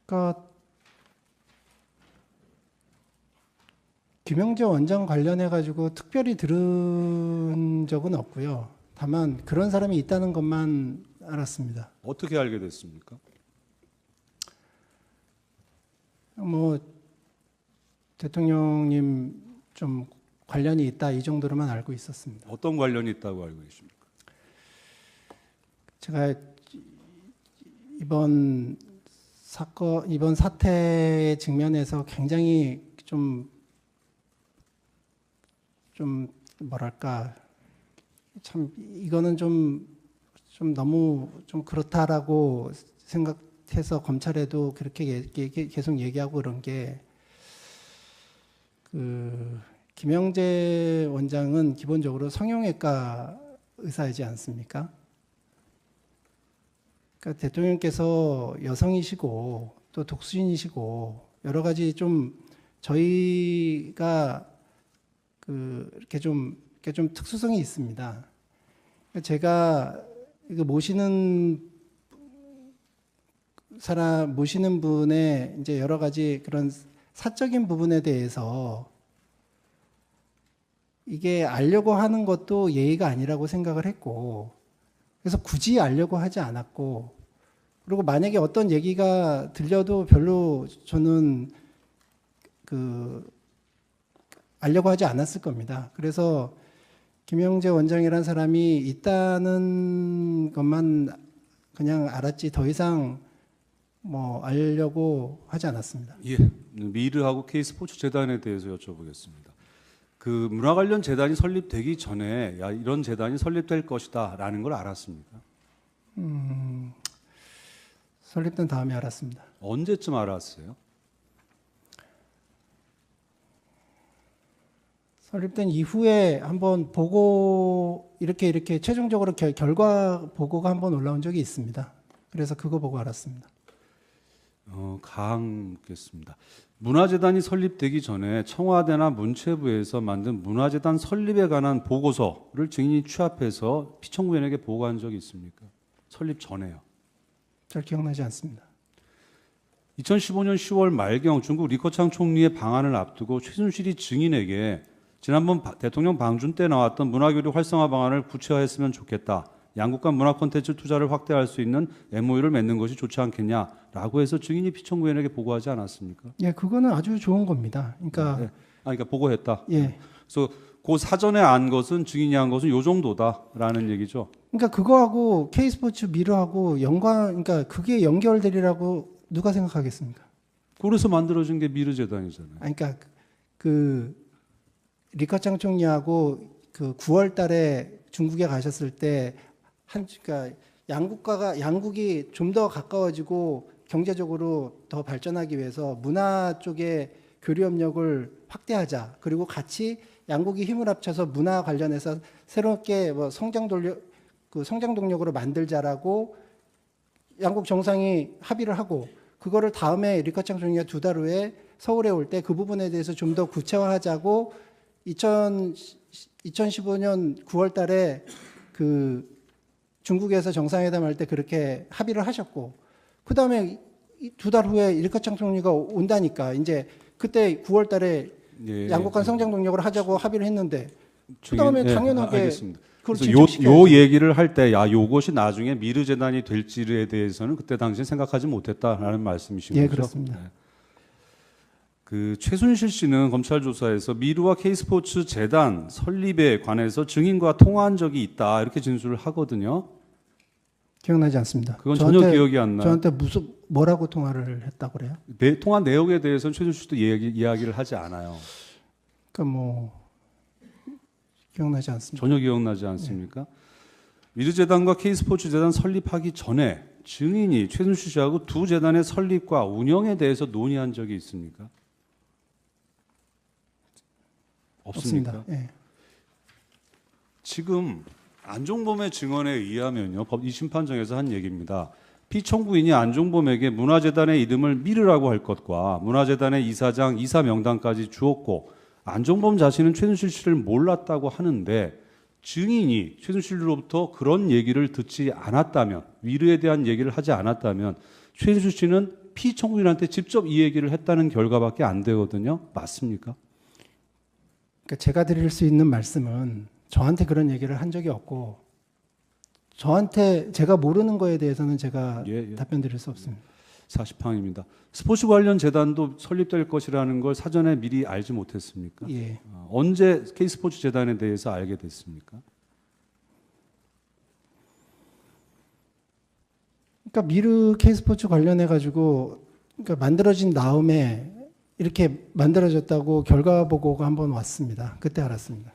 [SPEAKER 2] 그러니까 김영재 원장 관련해 가지고 특별히 들은 적은 없고요. 다만 그런 사람이 있다는 것만 알았습니다.
[SPEAKER 1] 어떻게 알게 됐습니까?
[SPEAKER 2] 뭐 대통령님 좀 관련이 있다 이 정도로만 알고 있었습니다.
[SPEAKER 1] 어떤 관련이 있다고 알고 계십니까?
[SPEAKER 2] 제가 이번 사태에 직면해서 굉장히 좀 뭐랄까 참 이거는 좀 너무 좀 그렇다라고 생각해서 검찰에도 그렇게 계속 얘기하고 그런 게 그 김영재 원장은 기본적으로 성형외과 의사이지 않습니까? 그러니까 대통령께서 여성이시고 또 독수인이시고 여러 가지 좀 저희가 이렇게 좀 특수성이 있습니다. 제가 이거 모시는 분의 이제 여러 가지 그런 사적인 부분에 대해서 이게 알려고 하는 것도 예의가 아니라고 생각을 했고, 그래서 굳이 알려고 하지 않았고, 그리고 만약에 어떤 얘기가 들려도 별로 저는 알려고 하지 않았을 겁니다. 그래서 김영재 원장이라는 사람이 있다는 것만 그냥 알았지 더 이상 뭐 알려고 하지 않았습니다.
[SPEAKER 1] 예, 미르하고 K스포츠 재단에 대해서 여쭤보겠습니다. 그 문화 관련 재단이 설립되기 전에 야 이런 재단이 설립될 것이다라는 걸 알았습니까?
[SPEAKER 2] 설립된 다음에 알았습니다.
[SPEAKER 1] 언제쯤 알았어요?
[SPEAKER 2] 설립된 이후에 한번 보고 이렇게 최종적으로 결과 보고가 한번 올라온 적이 있습니다. 그래서 그거 보고 알았습니다.
[SPEAKER 1] 강묻겠습니다. 문화재단이 설립되기 전에 청와대나 문체부에서 만든 문화재단 설립에 관한 보고서를 증인이 취합해서 피청구인에게 보고한 적이 있습니까? 설립 전에요.
[SPEAKER 2] 잘 기억나지 않습니다.
[SPEAKER 1] 2015년 10월 말경 중국 리커창 총리의 방한을 앞두고 최순실이 증인에게 지난번 대통령 방준 때 나왔던 문화교류 활성화 방안을 구체화했으면 좋겠다. 양국 간 문화 콘텐츠 투자를 확대할 수 있는 MOU를 맺는 것이 좋지 않겠냐라고 해서 증인이 피청구인에게 보고하지 않았습니까?
[SPEAKER 2] 예, 그거는 아주 좋은 겁니다. 그러니까
[SPEAKER 1] 네. 그러니까 보고했다.
[SPEAKER 2] 예,
[SPEAKER 1] 그래서 그 사전에 안 것은 증인이 한 것은 요 정도다라는 얘기죠.
[SPEAKER 2] 그러니까 그거하고 K스포츠 미르하고 그러니까 그게 연결되리라고 누가 생각하겠습니까?
[SPEAKER 1] 그래서 만들어진 게 미르재단이잖아요.
[SPEAKER 2] 그러니까 그 리커창 총리하고 그 9월달에 중국에 가셨을 때 그러니까 양국이 좀 더 가까워지고 경제적으로 더 발전하기 위해서 문화 쪽에 교류 협력을 확대하자. 그리고 같이 양국이 힘을 합쳐서 문화 관련해서 새롭게 뭐 성장 동력으로 만들자라고 양국 정상이 합의를 하고 그거를 다음에 리커창 총리가 2달 후에 서울에 올 때 그 부분에 대해서 좀 더 구체화하자고 2015년 9월 달에 그 중국에서 정상회담 할 때 그렇게 합의를 하셨고 그다음에 2달 후에 리커창 총리가 온다니까 이제 그때 9월 달에 양국 간 성장 동력을 하자고 합의를 했는데 그다음에 당연하게
[SPEAKER 1] 알겠습니다.
[SPEAKER 2] 그걸
[SPEAKER 1] 그래서
[SPEAKER 2] 진척시켜야죠.
[SPEAKER 1] 요 얘기를 할 때 요것이 나중에 미르재단이 될지에 대해서는 그때 당시엔 생각하지 못했다라는 말씀이신
[SPEAKER 2] 예,
[SPEAKER 1] 거죠?
[SPEAKER 2] 그렇습니다.
[SPEAKER 1] 네. 그 최순실 씨는 검찰 조사에서 미르와 K스포츠 재단 설립에 관해서 증인과 통화한 적이 있다 이렇게 진술을 하거든요.
[SPEAKER 2] 기억나지 않습니다.
[SPEAKER 1] 그건 전혀 기억이 안 나요.
[SPEAKER 2] 저한테 뭐라고 통화를 했다고 그래요?
[SPEAKER 1] 통화 내용에 대해서는 최순실 씨도 이야기를 하지 않아요.
[SPEAKER 2] 그러니까 뭐 기억나지 않습니다.
[SPEAKER 1] 전혀 기억나지 않습니까? 미르재단과 K스포츠 재단 설립하기 전에 증인이 최순실 씨하고 두 재단의 설립과 운영에 대해서 논의한 적이 있습니까? 없습니까?
[SPEAKER 2] 없습니다. 예.
[SPEAKER 1] 지금 안종범의 증언에 의하면요, 법 2심판정에서 한 얘기입니다. 피청구인이 안종범에게 문화재단의 이름을 미르라고 할 것과 문화재단의 이사장, 이사 명단까지 주었고 안종범 자신은 최순실 씨를 몰랐다고 하는데 증인이 최순실로부터 그런 얘기를 듣지 않았다면 미르에 대한 얘기를 하지 않았다면 최순실 씨는 피청구인한테 직접 이 얘기를 했다는 결과밖에 안 되거든요. 맞습니까?
[SPEAKER 2] 그러니까 제가 드릴 수 있는 말씀은 저한테 그런 얘기를 한 적이 없고 저한테 제가 모르는 거에 대해서는 제가 답변 드릴 수 없습니다.
[SPEAKER 1] 사실상입니다. 스포츠 관련 재단도 설립될 것이라는 걸 사전에 미리 알지 못했습니까?
[SPEAKER 2] 예.
[SPEAKER 1] 언제 K스포츠 재단에 대해서 알게 됐습니까?
[SPEAKER 2] 그러니까 미르 K스포츠 관련해 가지고 그러니까 만들어진 다음에 이렇게 만들어졌다고 결과 보고가 한번 왔습니다. 그때 알았습니다.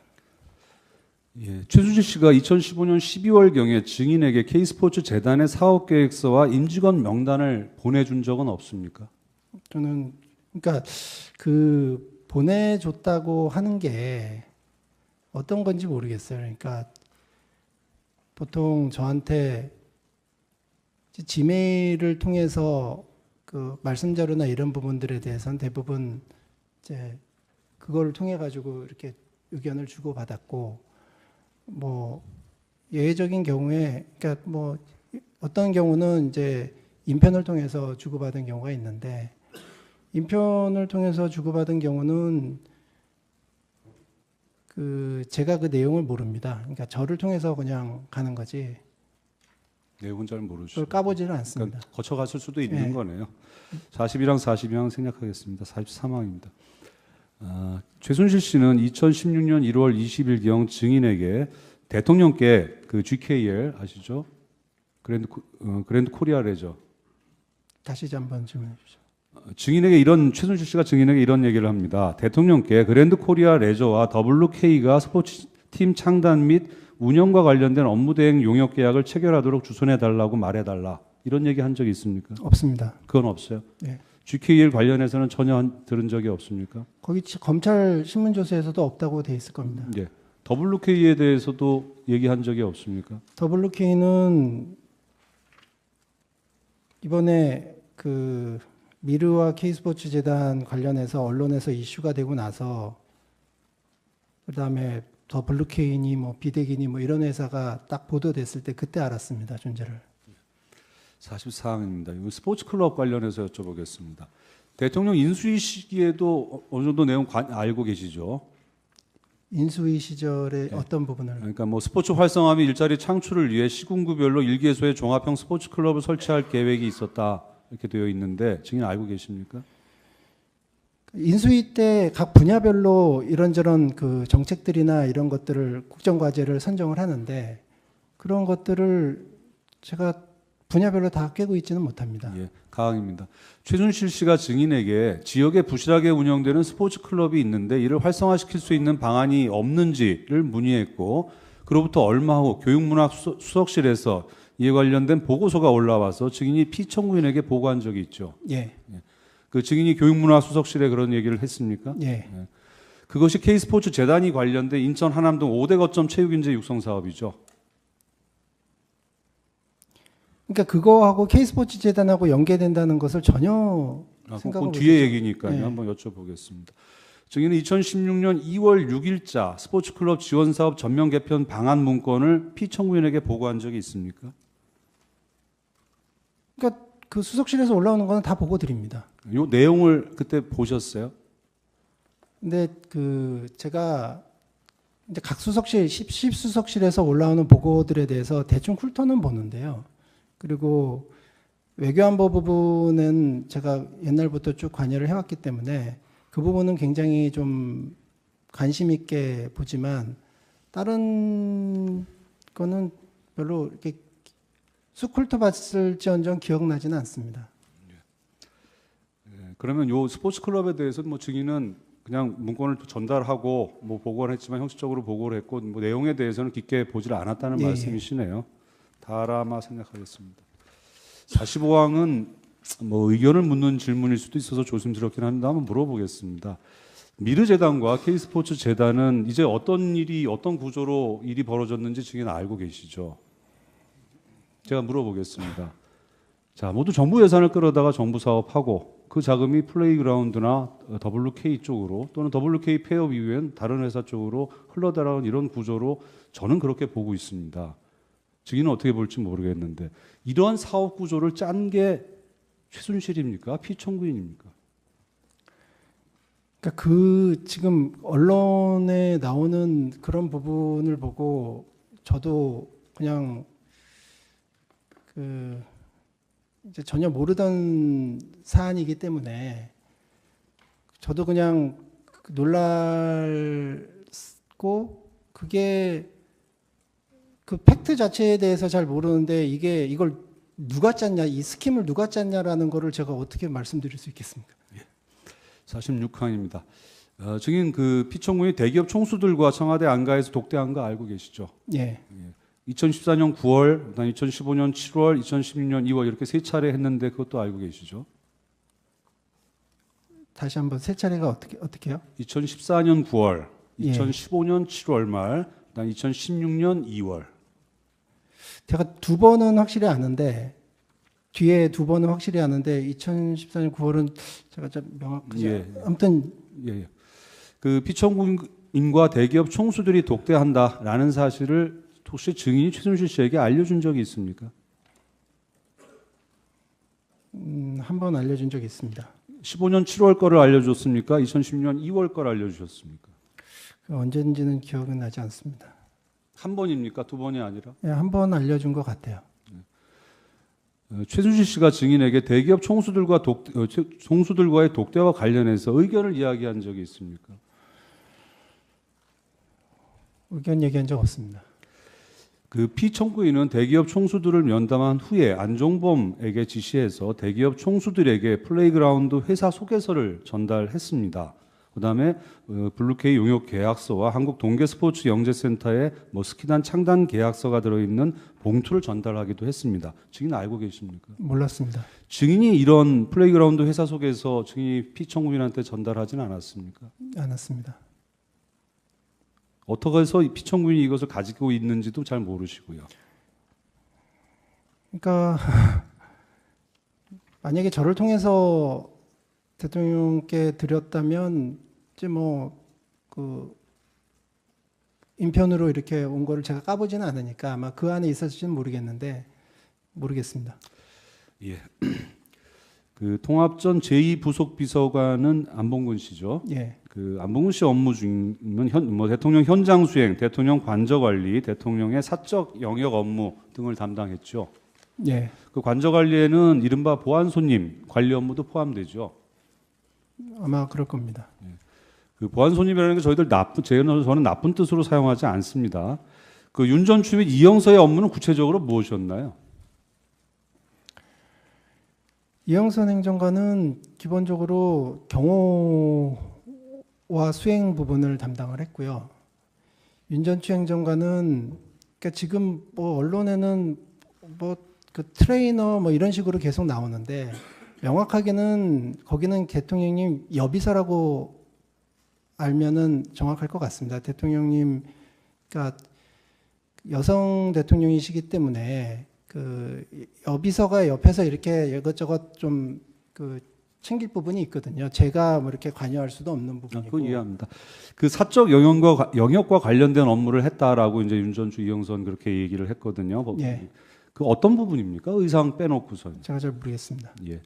[SPEAKER 1] 예, 최순실 씨가 2015년 12월경에 증인에게 K스포츠 재단의 사업계획서와 임직원 명단을 보내준 적은 없습니까?
[SPEAKER 2] 저는 그러니까 그 보내줬다고 하는 게 어떤 건지 모르겠어요. 그러니까 보통 저한테 지메일을 통해서 그 말씀 자료나 이런 부분들에 대해서는 대부분 이제 그걸 통해 가지고 이렇게 의견을 주고 받았고 뭐 예외적인 경우에 그러니까 뭐 어떤 경우는 이제 인편을 통해서 주고받은 경우가 있는데 인편을 통해서 주고받은 경우는 그 제가 그 내용을 모릅니다. 그러니까 저를 통해서 그냥 가는 거지.
[SPEAKER 1] 내용은 잘 모르시죠.
[SPEAKER 2] 그걸 까보지는 않습니다.
[SPEAKER 1] 그러니까 거쳐갔을 수도 있는 거네요. 40이랑 42랑 생략하겠습니다. 43항입니다. 최순실 씨는 2016년 1월 20일경 증인에게 대통령께 그 GKL 아시죠? 그랜드 코리아 레저
[SPEAKER 2] 다시 한번 질문해 주시죠.
[SPEAKER 1] 최순실 씨가 증인에게 이런 얘기를 합니다. 대통령께 그랜드 코리아 레저와 WK가 스포츠팀 창단 및 운영과 관련된 업무 대행 용역 계약을 체결하도록 주선해 달라고 말해 달라. 이런 얘기 한 적이 있습니까?
[SPEAKER 2] 없습니다.
[SPEAKER 1] 그건 없어요.
[SPEAKER 2] 네.
[SPEAKER 1] GKL 관련해서는 전혀 들은 적이 없습니까?
[SPEAKER 2] 거기 검찰 신문조서에서도 없다고 돼 있을 겁니다.
[SPEAKER 1] 예. WK에 대해서도 얘기한 적이 없습니까?
[SPEAKER 2] WK는 이번에 그 미르와 K스포츠 재단 관련해서 언론에서 이슈가 되고 나서 그다음에 더 블루케인이 뭐 비대기니 뭐 이런 회사가 딱 보도됐을 때 그때 알았습니다. 존재를.
[SPEAKER 1] 44항입니다. 스포츠 클럽 관련해서 여쭤보겠습니다. 대통령 인수위 시기에도 어느 정도 내용 알고 계시죠?
[SPEAKER 2] 인수위 시절에 어떤 부분을
[SPEAKER 1] 그러니까 뭐 스포츠 활성화 및 일자리 창출을 위해 시군구별로 일개소의 종합형 스포츠 클럽을 설치할 계획이 있었다 이렇게 되어 있는데 증인 알고 계십니까?
[SPEAKER 2] 인수위 때 각 분야별로 이런저런 그 정책들이나 이런 것들을 국정과제를 선정을 하는데 그런 것들을 제가 분야별로 다 깨고 있지는 못합니다.
[SPEAKER 1] 예, 가항입니다. 최순실 씨가 증인에게 지역에 부실하게 운영되는 스포츠 클럽이 있는데 이를 활성화시킬 수 있는 방안이 없는지를 문의했고 그로부터 얼마 후 교육문화 수석실에서 이에 관련된 보고서가 올라와서 증인이 피청구인에게 보고한 적이 있죠.
[SPEAKER 2] 예.
[SPEAKER 1] 그 증인이 교육문화 수석실에 그런 얘기를 했습니까?
[SPEAKER 2] 예.
[SPEAKER 1] 그것이 K스포츠 재단이 관련된 인천 하남 등 5대 거점 체육인재 육성 사업이죠.
[SPEAKER 2] 그러니까 그거하고 K스포츠 재단하고 연계된다는 것을 전혀 생각을
[SPEAKER 1] 그건 뒤에
[SPEAKER 2] 못했죠.
[SPEAKER 1] 얘기니까요.
[SPEAKER 2] 예.
[SPEAKER 1] 한번 여쭤보겠습니다. 증인은 2016년 2월 6일자 스포츠클럽 지원사업 전면 개편 방안 문건을 피청구인에게 보고한 적이 있습니까?
[SPEAKER 2] 그러니까 그 수석실에서 올라오는 거는 다 보고 드립니다.
[SPEAKER 1] 요 내용을 그때 보셨어요?
[SPEAKER 2] 근데 그 제가 이제 각 수석실, 10수석실에서 올라오는 보고들에 대해서 대충 훑어는 보는데요. 그리고 외교안보 부분은 제가 옛날부터 쭉 관여를 해왔기 때문에 그 부분은 굉장히 좀 관심 있게 보지만 다른 거는 별로 이렇게 쑥 훑어봤을지언정 기억나지는 않습니다.
[SPEAKER 1] 그러면 요 스포츠 클럽에 대해서는 뭐 증인은 그냥 문건을 전달하고 뭐 보고를 했지만 형식적으로 보고를 했고 뭐 내용에 대해서는 깊게 보질 않았다는
[SPEAKER 2] 예,
[SPEAKER 1] 말씀이시네요. 다라마 생각하겠습니다. 45항은 뭐 의견을 묻는 질문일 수도 있어서 조심스럽긴 한데 한번 물어보겠습니다. 미르재단과 K스포츠 재단은 이제 어떤 구조로 일이 벌어졌는지 증인 알고 계시죠? 제가 물어보겠습니다. 자, 모두 정부 예산을 끌어다가 정부 사업하고 그 자금이 플레이그라운드나 WK 쪽으로 또는 WK 폐업 이후엔 다른 회사 쪽으로 흘러들어가는 이런 구조로 저는 그렇게 보고 있습니다. 증인은 어떻게 볼지 모르겠는데 이러한 사업 구조를 짠 게 최순실입니까? 피청구인입니까?
[SPEAKER 2] 그러니까 그 지금 언론에 나오는 그런 부분을 보고 저도 그냥 그 이제 전혀 모르던 사안이기 때문에 저도 그냥 놀랄고 그게 그 팩트 자체에 대해서 잘 모르는데 이걸 누가 짰냐, 이 스킴을 누가 짰냐라는 거를 제가 어떻게 말씀드릴 수 있겠습니까?
[SPEAKER 1] 46항입니다. 증인 그 피청구인이 대기업 총수들과 청와대 안가에서 독대한 거 알고 계시죠?
[SPEAKER 2] 예.
[SPEAKER 1] 2014년 9월, 그다음 2015년 7월, 2016년 2월 이렇게 세 차례 했는데 그것도 알고 계시죠?
[SPEAKER 2] 다시 한번 세 차례가 어떻게요?
[SPEAKER 1] 2014년 9월,
[SPEAKER 2] 예.
[SPEAKER 1] 2015년 7월 말, 그다음 2016년 2월.
[SPEAKER 2] 제가 두 번은 확실히 아는데 뒤에 두 번은 확실히 아는데 2014년 9월은 제가 좀 명확하지 아무튼
[SPEAKER 1] 예. 그 피청구인과 대기업 총수들이 독대한다라는 사실을 혹시 증인이 최순실 씨에게 알려준 적이 있습니까?
[SPEAKER 2] 한 번 알려준 적이 있습니다.
[SPEAKER 1] 15년 7월 거를 알려줬습니까? 2016년 2월 거를 알려주셨습니까?
[SPEAKER 2] 언제인지는 기억은 나지 않습니다.
[SPEAKER 1] 한 번입니까? 두 번이 아니라?
[SPEAKER 2] 예, 한 번 알려준 것 같아요.
[SPEAKER 1] 최순실 씨가 증인에게 대기업 총수들과의 독대와 관련해서 의견을 이야기한 적이 있습니까?
[SPEAKER 2] 의견 얘기한 적 없습니다.
[SPEAKER 1] 그 피청구인은 대기업 총수들을 면담한 후에 안종범에게 지시해서 대기업 총수들에게 플레이그라운드 회사 소개서를 전달했습니다. 그다음에 블루케이 용역 계약서와 한국 동계스포츠 영재센터의 뭐 스키단 창단 계약서가 들어있는 봉투를 전달하기도 했습니다. 증인 알고 계십니까?
[SPEAKER 2] 몰랐습니다.
[SPEAKER 1] 증인이 이런 플레이그라운드 회사 소개서 증인이 피청구인한테 전달하진 않았습니까?
[SPEAKER 2] 않았습니다.
[SPEAKER 1] 어떻게 해서 피청구인이 이것을 가지고 있는지도 잘 모르시고요.
[SPEAKER 2] 그러니까 만약에 저를 통해서 대통령께 드렸다면 이제 뭐 그 인편으로 이렇게 온 거를 제가 까보지는 않으니까 아마 그 안에 있었을지는 모르겠습니다.
[SPEAKER 1] 예. 그 통합전 제2부속비서관은 안봉근 씨죠.
[SPEAKER 2] 예,
[SPEAKER 1] 그 안봉근 씨 업무 중은 대통령 현장 수행, 대통령 관저 관리, 대통령의 사적 영역 업무 등을 담당했죠.
[SPEAKER 2] 예,
[SPEAKER 1] 그 관저 관리에는 이른바 보안 손님 관리 업무도 포함되죠.
[SPEAKER 2] 아마 그럴 겁니다.
[SPEAKER 1] 그 보안 손님이라는 게 저는 나쁜 뜻으로 사용하지 않습니다. 그 윤 전 추 및 이영서의 업무는 구체적으로 무엇이었나요?
[SPEAKER 2] 이영선 행정관은 기본적으로 경호와 수행 부분을 담당을 했고요. 윤전추 행정관은 그러니까 지금 뭐 언론에는 뭐 그 트레이너 뭐 이런 식으로 계속 나오는데 명확하게는 거기는 대통령님 여비서라고 알면은 정확할 것 같습니다. 대통령님 그러니까 여성 대통령이시기 때문에 그 여비서가 옆에서 이렇게 이것저것 좀 그 챙길 부분이 있거든요. 제가 뭐 이렇게 관여할 수도 없는 부분이고.
[SPEAKER 1] 그건 이해합니다. 그 사적 영역과 관련된 업무를 했다라고 이제 윤 전 주 이영선 그렇게 얘기를 했거든요.
[SPEAKER 2] 예.
[SPEAKER 1] 그 어떤 부분입니까? 의상 빼놓고선.
[SPEAKER 2] 제가 잘 모르겠습니다.
[SPEAKER 1] 예.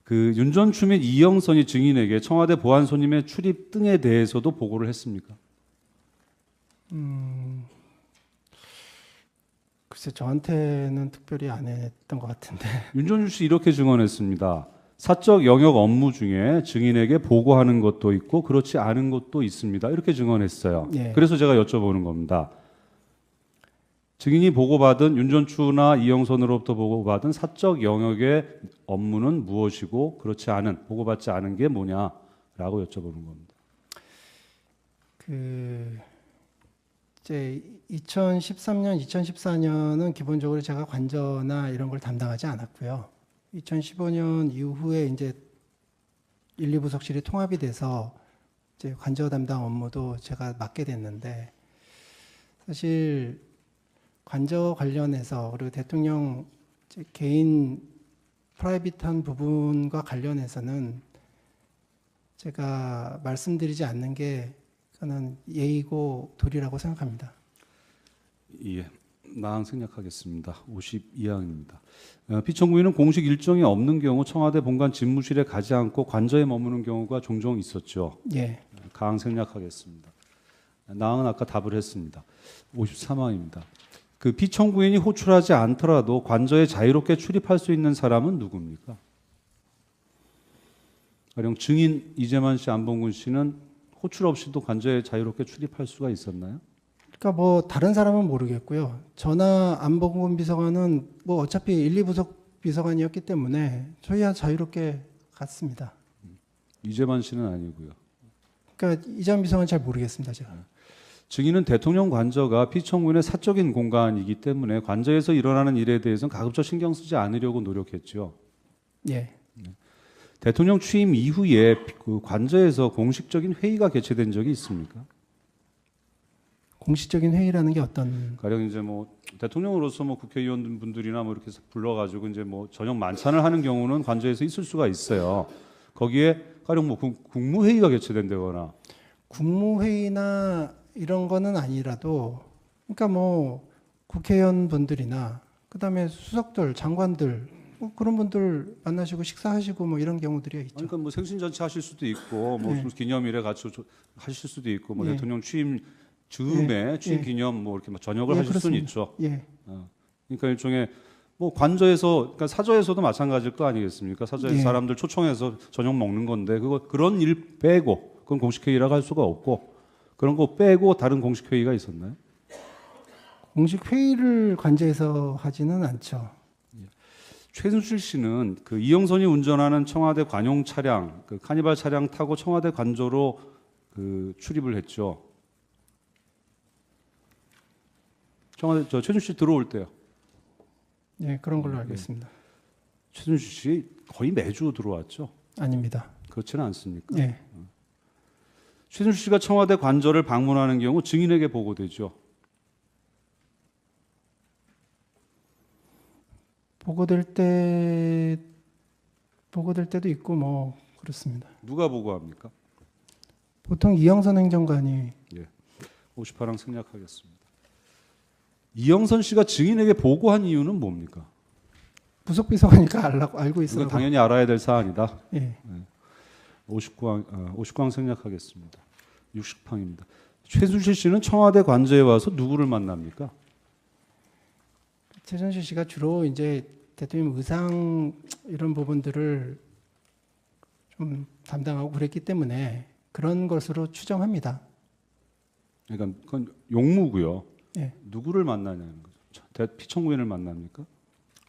[SPEAKER 1] 그 윤 전 추 및 이영선이 증인에게 청와대 보안 손님의 출입 등에 대해서도 보고를 했습니까?
[SPEAKER 2] 글쎄 저한테는 특별히 안 했던 것 같은데.
[SPEAKER 1] 윤 전 주 씨 이렇게 증언했습니다. 사적 영역 업무 중에 증인에게 보고하는 것도 있고 그렇지 않은 것도 있습니다. 이렇게 증언했어요.
[SPEAKER 2] 예.
[SPEAKER 1] 그래서 제가 여쭤보는 겁니다. 증인이 보고받은 윤 전 추나 이영선으로부터 보고받은 사적 영역의 업무는 무엇이고 그렇지 않은 보고받지 않은 게 뭐냐라고 여쭤보는 겁니다.
[SPEAKER 2] 그 이제 2013년, 2014년은 기본적으로 제가 관저나 이런 걸 담당하지 않았고요. 2015년 이후에 이제 1, 2부속실이 통합이 돼서 이제 관저 담당 업무도 제가 맡게 됐는데 사실 관저 관련해서 그리고 대통령 이제 개인 프라이빗한 부분과 관련해서는 제가 말씀드리지 않는 게 저는 예의고 도리라고 생각합니다.
[SPEAKER 1] 예, 나항 생략하겠습니다. 52항입니다. 피청구인은 공식 일정이 없는 경우 청와대 본관 집무실에 가지 않고 관저에 머무는 경우가 종종 있었죠.
[SPEAKER 2] 예,
[SPEAKER 1] 가항 생략하겠습니다. 나항은 아까 답을 했습니다. 53항입니다. 그 피청구인이 호출하지 않더라도 관저에 자유롭게 출입할 수 있는 사람은 누굽니까? 가령 증인 이재만 씨, 안봉근 씨는 호출 없이도 관저에 자유롭게 출입할 수가 있었나요?
[SPEAKER 2] 그러니까 뭐 다른 사람은 모르겠고요. 저나 안봉근 비서관은 뭐 어차피 1, 2부속 비서관이었기 때문에 저희야 자유롭게 갔습니다.
[SPEAKER 1] 이재만 씨는 아니고요.
[SPEAKER 2] 그러니까 이재만 비서관 잘 모르겠습니다, 제가.
[SPEAKER 1] 증인은 대통령 관저가 피청구인의 사적인 공간이기 때문에 관저에서 일어나는 일에 대해서는 가급적 신경 쓰지 않으려고 노력했죠.
[SPEAKER 2] 예.
[SPEAKER 1] 대통령 취임 이후에 그 관저에서 공식적인 회의가 개최된 적이 있습니까?
[SPEAKER 2] 공식적인 회의라는 게 어떤?
[SPEAKER 1] 가령 이제 뭐 대통령으로서 뭐 국회의원분들이나 뭐 이렇게 불러가지고 이제 뭐 저녁 만찬을 하는 경우는 관저에서 있을 수가 있어요. 거기에 가령 뭐 국무회의가 개최된다거나.
[SPEAKER 2] 국무회의나 이런 거는 아니라도 그러니까 뭐 국회의원 분들이나 그다음에 수석들, 장관들 뭐 그런 분들 만나시고 식사하시고 뭐 이런 경우들이 있죠.
[SPEAKER 1] 그러니까 뭐 생신잔치 하실 수도 있고 뭐
[SPEAKER 2] 네.
[SPEAKER 1] 무슨 기념일에 같이 하실 수도 있고 뭐
[SPEAKER 2] 예.
[SPEAKER 1] 대통령 취임 즈음에 취임
[SPEAKER 2] 예.
[SPEAKER 1] 기념 뭐 이렇게 막 저녁을
[SPEAKER 2] 예,
[SPEAKER 1] 하실 수는
[SPEAKER 2] 그렇습니다.
[SPEAKER 1] 있죠.
[SPEAKER 2] 예.
[SPEAKER 1] 그러니까 일종의 뭐 관저에서 그러니까 사저에서도 마찬가지일 거 아니겠습니까? 사저에
[SPEAKER 2] 예.
[SPEAKER 1] 사람들 초청해서 저녁 먹는 건데 그런 일 빼고 그건 공식 회의라고 할 수가 없고 그런 거 빼고 다른 공식 회의가 있었나요?
[SPEAKER 2] 공식 회의를 관저에서 하지는 않죠.
[SPEAKER 1] 최순실 씨는 그 이영선이 운전하는 청와대 관용 차량, 그 카니발 차량 타고 청와대 관저로 그 출입을 했죠. 청와대 저 최순실 씨 들어올 때요.
[SPEAKER 2] 예, 그런 걸로 알고 있습니다.
[SPEAKER 1] 최순실 씨 거의 매주 들어왔죠.
[SPEAKER 2] 아닙니다.
[SPEAKER 1] 그렇지는 않습니까?
[SPEAKER 2] 예.
[SPEAKER 1] 최순실 씨가 청와대 관저를 방문하는 경우 증인에게 보고되죠.
[SPEAKER 2] 보고될 때 보고될 때도 있고 뭐 그렇습니다.
[SPEAKER 1] 누가 보고합니까?
[SPEAKER 2] 보통 이영선 행정관이
[SPEAKER 1] 58항 생략하겠습니다. 이영선 씨가 증인에게 보고한 이유는 뭡니까?
[SPEAKER 2] 부속비서관이니까 알고
[SPEAKER 1] 이건
[SPEAKER 2] 있어요.
[SPEAKER 1] 당연히 알아야 될 사안이다.
[SPEAKER 2] 예.
[SPEAKER 1] 59항 생략하겠습니다. 60항입니다. 최순실 씨는 청와대 관저에 와서 누구를 만납니까?
[SPEAKER 2] 최순실 씨가 주로 이제 대통령 의상 이런 부분들을 좀 담당하고 그랬기 때문에 그런 것으로 추정합니다.
[SPEAKER 1] 그러니까 그건 용무고요.
[SPEAKER 2] 예.
[SPEAKER 1] 누구를 만나냐는 거죠. 피청구인을 만납니까?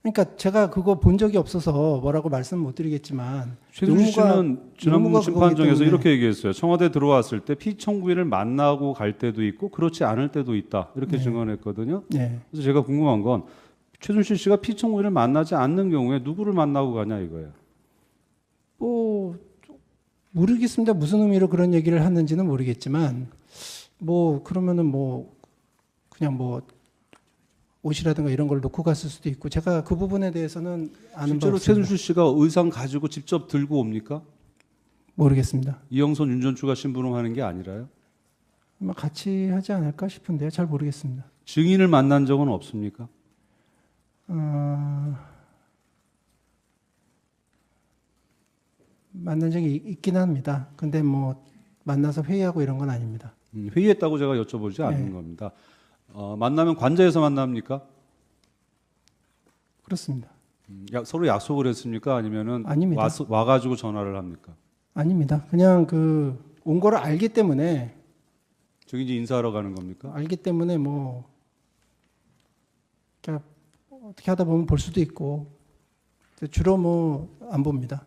[SPEAKER 2] 그러니까 제가 그거 본 적이 없어서 뭐라고 말씀 못 드리겠지만
[SPEAKER 1] 최순실 씨는
[SPEAKER 2] 용무가
[SPEAKER 1] 지난번 심판정에서
[SPEAKER 2] 때문에.
[SPEAKER 1] 이렇게 얘기했어요. 청와대 들어왔을 때 피청구인을 만나고 갈 때도 있고 그렇지 않을 때도 있다. 이렇게
[SPEAKER 2] 네.
[SPEAKER 1] 증언했거든요.
[SPEAKER 2] 예.
[SPEAKER 1] 그래서 제가 궁금한 건 최순실 씨가 피청구인을 만나지 않는 경우에 누구를 만나고 가냐 이거예요.
[SPEAKER 2] 뭐 모르겠습니다. 무슨 의미로 그런 얘기를 하는지는 모르겠지만 뭐 그러면은 뭐 그냥 뭐 옷이라든가 이런 걸 놓고 갔을 수도 있고 제가 그 부분에 대해서는 아는 바
[SPEAKER 1] 실제로
[SPEAKER 2] 없습니다.
[SPEAKER 1] 최순실 씨가 의상 가지고 직접 들고 옵니까?
[SPEAKER 2] 모르겠습니다.
[SPEAKER 1] 이영선 윤전추가 심부름하는 게 아니라요?
[SPEAKER 2] 아마 같이 하지 않을까 싶은데요. 잘 모르겠습니다.
[SPEAKER 1] 증인을 만난 적은 없습니까?
[SPEAKER 2] 만난 적이 있긴 합니다. 근데 뭐 만나서 회의하고 이런 건 아닙니다.
[SPEAKER 1] 회의했다고 제가 여쭤보지 않는
[SPEAKER 2] 네.
[SPEAKER 1] 겁니다. 만나면 관저에서 만납니까?
[SPEAKER 2] 그렇습니다.
[SPEAKER 1] 서로 약속을 했습니까? 아니면은
[SPEAKER 2] 아닙니다.
[SPEAKER 1] 와가지고 전화를 합니까?
[SPEAKER 2] 아닙니다. 그냥 그 온 거를 알기 때문에
[SPEAKER 1] 증인이 인사하러 가는 겁니까?
[SPEAKER 2] 뭐 그러니까 어떻게 하다 보면 볼 수도 있고 주로 뭐 안 봅니다.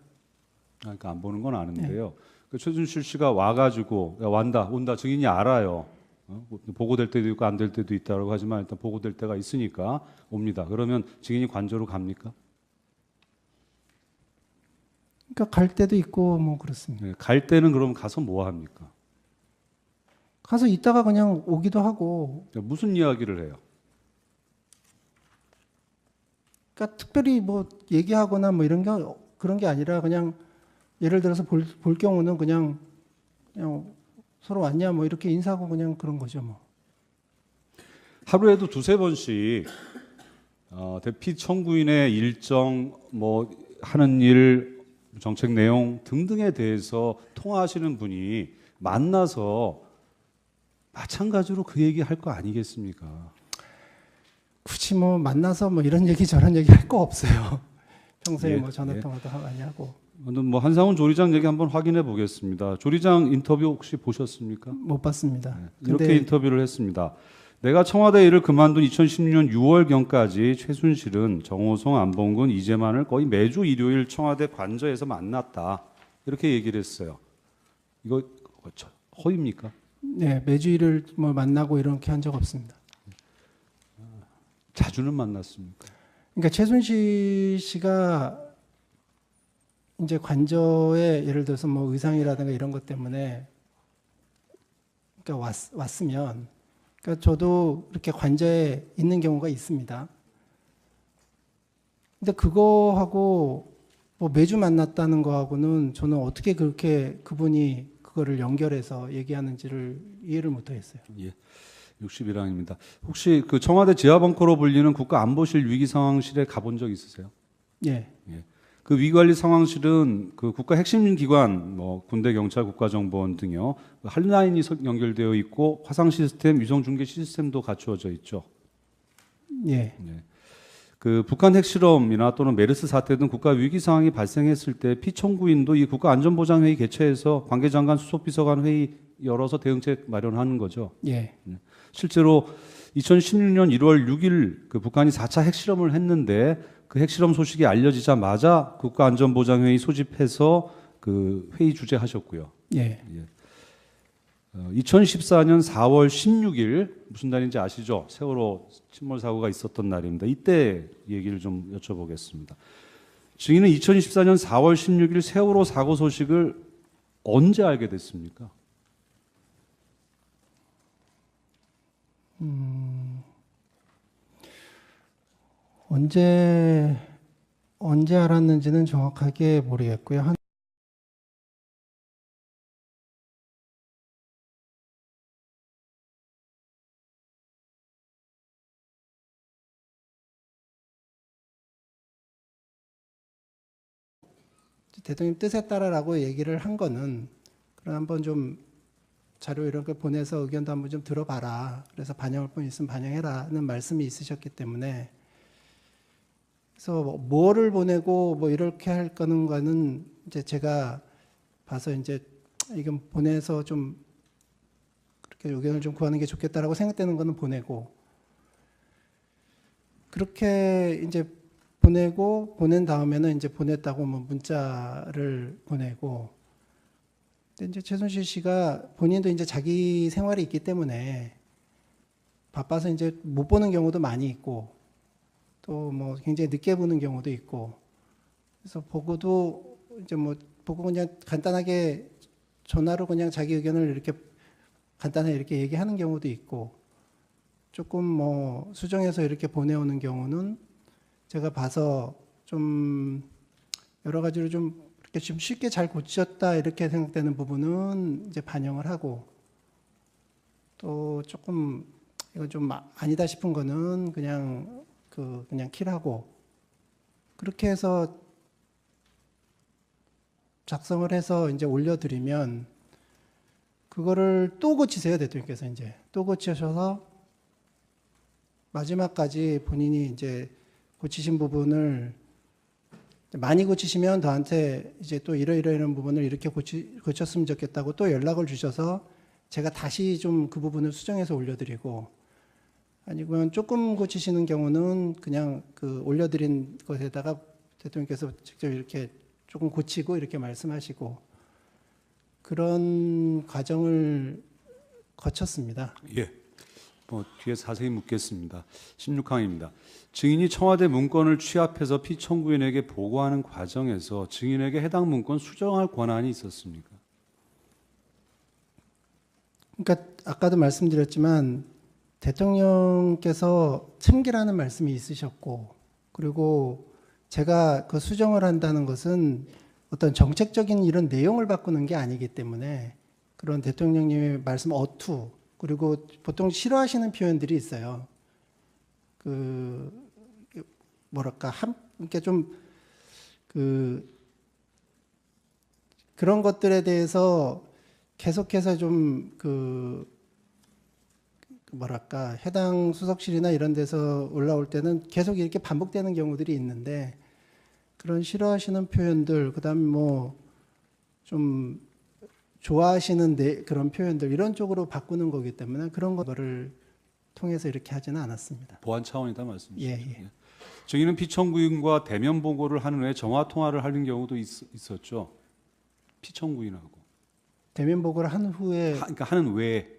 [SPEAKER 1] 그러니까 안 보는 건 아는데요. 그 최순실 씨가 와가지고 야, 온다 증인이 알아요. 보고될 때도 있고 안 될 때도 있다고 하지만 일단 보고될 때가 있으니까 옵니다. 그러면 증인이 관저로 갑니까?
[SPEAKER 2] 그러니까 갈 때도 있고 뭐 그렇습니다.
[SPEAKER 1] 네, 갈 때는 그럼 가서 뭐 합니까?
[SPEAKER 2] 가서 있다가 그냥 오기도 하고
[SPEAKER 1] 무슨 이야기를 해요?
[SPEAKER 2] 그러니까 특별히 뭐 얘기하거나 뭐 이런 게 그런 게 아니라 그냥 예를 들어서 볼 경우는 그냥 서로 왔냐 뭐 이렇게 인사하고 그냥 그런 거죠 뭐.
[SPEAKER 1] 하루에도 두세 번씩 대피 청구인의 일정, 뭐 하는 일, 정책 내용 등등에 대해서 통화하시는 분이 만나서 마찬가지로 그 얘기 할 거 아니겠습니까?
[SPEAKER 2] 굳이 뭐 만나서 뭐 이런 얘기 저런 얘기 할 거 없어요. 평소에
[SPEAKER 1] 예,
[SPEAKER 2] 뭐 전화 통화도 많이 하고.
[SPEAKER 1] 뭐 한상훈 조리장 얘기 한번 확인해 보겠습니다. 조리장 인터뷰 혹시 보셨습니까?
[SPEAKER 2] 못 봤습니다.
[SPEAKER 1] 이렇게 인터뷰를 했습니다. 내가 청와대 일을 그만둔 2016년 6월경까지 최순실은 정호성, 안봉근, 이재만을 거의 매주 일요일 청와대 관저에서 만났다. 이렇게 얘기를 했어요. 이거 허위입니까?
[SPEAKER 2] 네, 매주 일을 뭐 만나고 이렇게 한 적 없습니다.
[SPEAKER 1] 자주는 만났습니까?
[SPEAKER 2] 그러니까 최순실 씨가 이제 관저에 예를 들어서 뭐 의상이라든가 이런 것 때문에 그러니까 왔으면 그러니까 저도 이렇게 관저에 있는 경우가 있습니다. 근데 그거하고 뭐 매주 만났다는 거하고는 저는 어떻게 그렇게 그분이 그거를 연결해서 얘기하는지를 이해를 못 하겠어요.
[SPEAKER 1] 예. 61항입니다. 혹시 그 청와대 지하벙커로 불리는 국가안보실 위기상황실에 가본 적 있으세요?
[SPEAKER 2] 예.
[SPEAKER 1] 그 위기관리 상황실은 그 국가 핵심 기관, 뭐 군대, 경찰, 국가정보원 등요 한라인이 연결되어 있고 화상 시스템, 위성 중계 시스템도 갖추어져 있죠.
[SPEAKER 2] 예.
[SPEAKER 1] 그 북한 핵실험이나 또는 메르스 사태 등 국가 위기 상황이 발생했을 때 피청구인도 이 국가안전보장회의 개최해서 관계장관 수석비서관 회의 열어서 대응책 마련하는 거죠.
[SPEAKER 2] 예.
[SPEAKER 1] 실제로 2016년 1월 6일 그 북한이 4차 핵실험을 했는데 그 핵실험 소식이 알려지자마자 국가안전보장회의 소집해서 그 회의 주재하셨고요.
[SPEAKER 2] 예.
[SPEAKER 1] 2014년 4월 16일 무슨 날인지 아시죠? 세월호 침몰 사고가 있었던 날입니다. 이때 얘기를 좀 여쭤보겠습니다. 증인은 2014년 4월 16일 세월호 사고 소식을 언제 알게 됐습니까?
[SPEAKER 2] 언제 알았는지는 정확하게 모르겠고요. 대통령 뜻에 따라라고 얘기를 한 거는 그럼 한번 좀 자료 이런 걸 보내서 의견도 한번 좀 들어봐라. 그래서 반영할 분 있으면 반영해라는 말씀이 있으셨기 때문에 그래서 뭐를 보내고 뭐 이렇게 할 거는가는 이제 제가 봐서 이제 이건 보내서 좀 그렇게 의견을 좀 구하는 게 좋겠다라고 생각되는 거는 보내고 그렇게 이제 보내고 보낸 다음에는 이제 보냈다고 뭐 문자를 보내고 근데 이제 최순실 씨가 본인도 이제 자기 생활이 있기 때문에 바빠서 이제 못 보는 경우도 많이 있고 또 뭐 굉장히 늦게 보는 경우도 있고 그래서 보고도 이제 뭐 보고 그냥 간단하게 전화로 그냥 자기 의견을 이렇게 간단하게 이렇게 얘기하는 경우도 있고 조금 뭐 수정해서 이렇게 보내오는 경우는 제가 봐서 좀 여러 가지로 좀 이렇게 좀 쉽게 잘 고쳤다 이렇게 생각되는 부분은 이제 반영을 하고 또 조금 이건 좀 아니다 싶은 거는 그냥 그냥 킬하고 그렇게 해서 작성을 해서 이제 올려드리면 그거를 또 고치세요 대통령께서 이제 또 고치셔서 마지막까지 본인이 이제 고치신 부분을 많이 고치시면 저한테 이제 또 이러이러이런 부분을 이렇게 고쳤으면 좋겠다고 또 연락을 주셔서 제가 다시 좀 그 부분을 수정해서 올려드리고 아니면 조금 고치시는 경우는 그냥 그 올려드린 것에다가 대통령께서 직접 이렇게 조금 고치고 이렇게 말씀하시고 그런 과정을 거쳤습니다.
[SPEAKER 1] 예. 뭐 뒤에 자세히 묻겠습니다. 16항입니다. 증인이 청와대 문건을 취합해서 피청구인에게 보고하는 과정에서 증인에게 해당 문건 수정할 권한이 있었습니까?
[SPEAKER 2] 그러니까 아까도 말씀드렸지만 대통령께서 참기라는 말씀이 있으셨고 그리고 제가 그 수정을 한다는 것은 어떤 정책적인 이런 내용을 바꾸는 게 아니기 때문에 그런 대통령님의 말씀 어투 그리고 보통 싫어하시는 표현들이 있어요. 뭐랄까 이렇게 좀 그런 것들에 대해서 계속해서 좀 뭐랄까 해당 수석실이나 이런 데서 올라올 때는 계속 이렇게 반복되는 경우들이 있는데 그런 싫어하시는 표현들 그다음에 뭐 좀 좋아하시는 그런 표현들 이런 쪽으로 바꾸는 거기 때문에 그런 거를 통해서 이렇게 하지는 않았습니다.
[SPEAKER 1] 보안 차원이다 말씀이시죠?
[SPEAKER 2] 예.
[SPEAKER 1] 증인은 피청구인과 대면 보고를 한 후에 정화 통화를 하는 경우도 있었죠. 피청구인하고.
[SPEAKER 2] 대면 보고를 한 후에
[SPEAKER 1] 그러니까 하는 외에.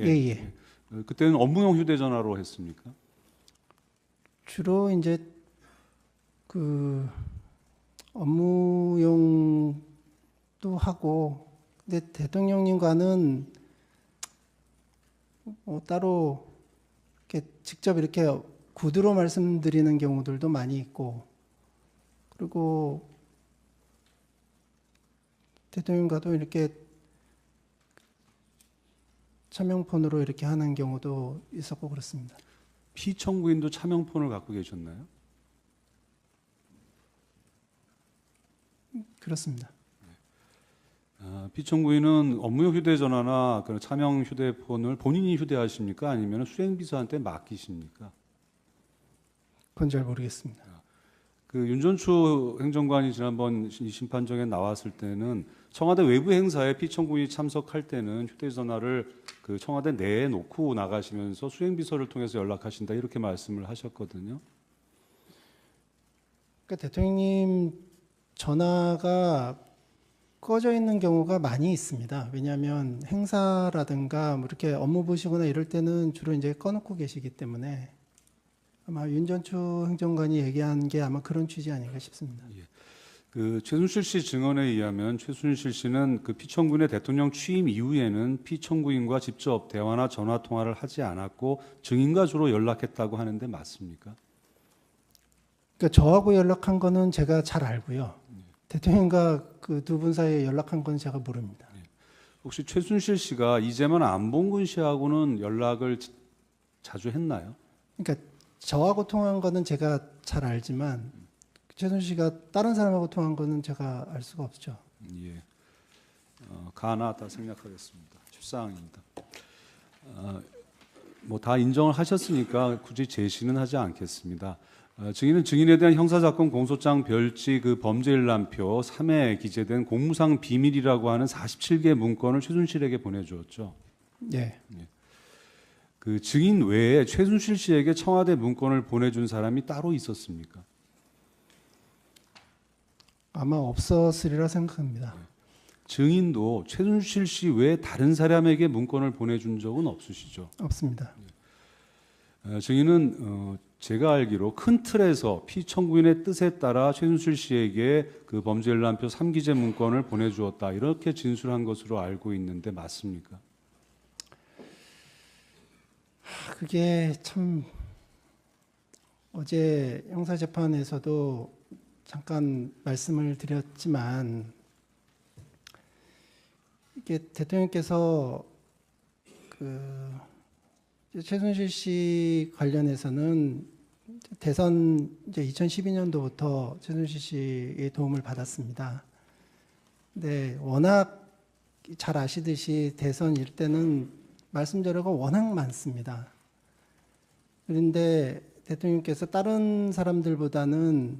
[SPEAKER 2] 예.
[SPEAKER 1] 그때는 업무용 휴대전화로 했습니까?
[SPEAKER 2] 주로 이제 업무용도 하고 근데 대통령님과는 따로 이렇게 직접 이렇게 구두로 말씀드리는 경우들도 많이 있고 그리고 대통령과도 이렇게 차명폰으로 이렇게 하는 경우도 있었고 그렇습니다.
[SPEAKER 1] 피청구인도 차명폰을 갖고 계셨나요?
[SPEAKER 2] 그렇습니다.
[SPEAKER 1] 피청구인은 업무용 휴대전화나 그런 차명 휴대폰을 본인이 휴대하십니까? 아니면 수행비서한테 맡기십니까?
[SPEAKER 2] 그건 잘 모르겠습니다.
[SPEAKER 1] 윤전추 행정관이 지난번 심판정에 나왔을 때는 청와대 외부 행사에 피청구인이 참석할 때는 휴대전화를 청와대 내에 놓고 나가시면서 수행비서를 통해서 연락하신다 이렇게 말씀을 하셨거든요.
[SPEAKER 2] 그러니까 대통령님 전화가 꺼져 있는 경우가 많이 있습니다. 왜냐하면 행사라든가 뭐 이렇게 업무 보시거나 이럴 때는 주로 이제 꺼놓고 계시기 때문에 아마 윤전추 행정관이 얘기한 게 아마 그런 취지 아닌가 싶습니다.
[SPEAKER 1] 최순실 씨 증언에 의하면 최순실 씨는 피청구인의 대통령 취임 이후에는 피청구인과 직접 대화나 전화 통화를 하지 않았고 증인과 주로 연락했다고 하는데 맞습니까?
[SPEAKER 2] 그러니까 저하고 연락한 거는 제가 잘 알고요. 대통령과 그 두 분 사이에 연락한 건 제가 모릅니다.
[SPEAKER 1] 혹시 최순실 씨가 이재만 안봉근 씨하고는 연락을 자주 했나요?
[SPEAKER 2] 그러니까 저하고 통한 거는 제가 잘 알지만 최순실 씨가 다른 사람하고 통한 거는 제가 알 수가 없죠.
[SPEAKER 1] 예, 가나다 생략하겠습니다. 실사항입니다. 뭐 다 인정을 하셨으니까 굳이 제시는 하지 않겠습니다. 증인은 증인에 대한 형사사건 공소장 별지 그 범죄일람표 3회에 기재된 공무상 비밀이라고 하는 47개 문건을 최순실에게 보내주었죠.
[SPEAKER 2] 예.
[SPEAKER 1] 그 증인 외에 최순실 씨에게 청와대 문건을 보내준 사람이 따로 있었습니까?
[SPEAKER 2] 아마 없었으리라 생각합니다.
[SPEAKER 1] 증인도 최순실 씨 외에 다른 사람에게 문건을 보내준 적은 없으시죠?
[SPEAKER 2] 없습니다.
[SPEAKER 1] 증인은 제가 알기로 큰 틀에서 피청구인의 뜻에 따라 최순실 씨에게 그 범죄일람표 3기재 문건을 보내주었다 이렇게 진술한 것으로 알고 있는데 맞습니까?
[SPEAKER 2] 그게 참 어제 형사재판에서도 잠깐 말씀을 드렸지만 이게 대통령께서 그 최순실 씨 관련해서는 대선 이제 2012년도부터 최순실 씨의 도움을 받았습니다. 근데 워낙 잘 아시듯이 대선 일 때는 말씀 자료가 워낙 많습니다. 그런데 대통령께서 다른 사람들보다는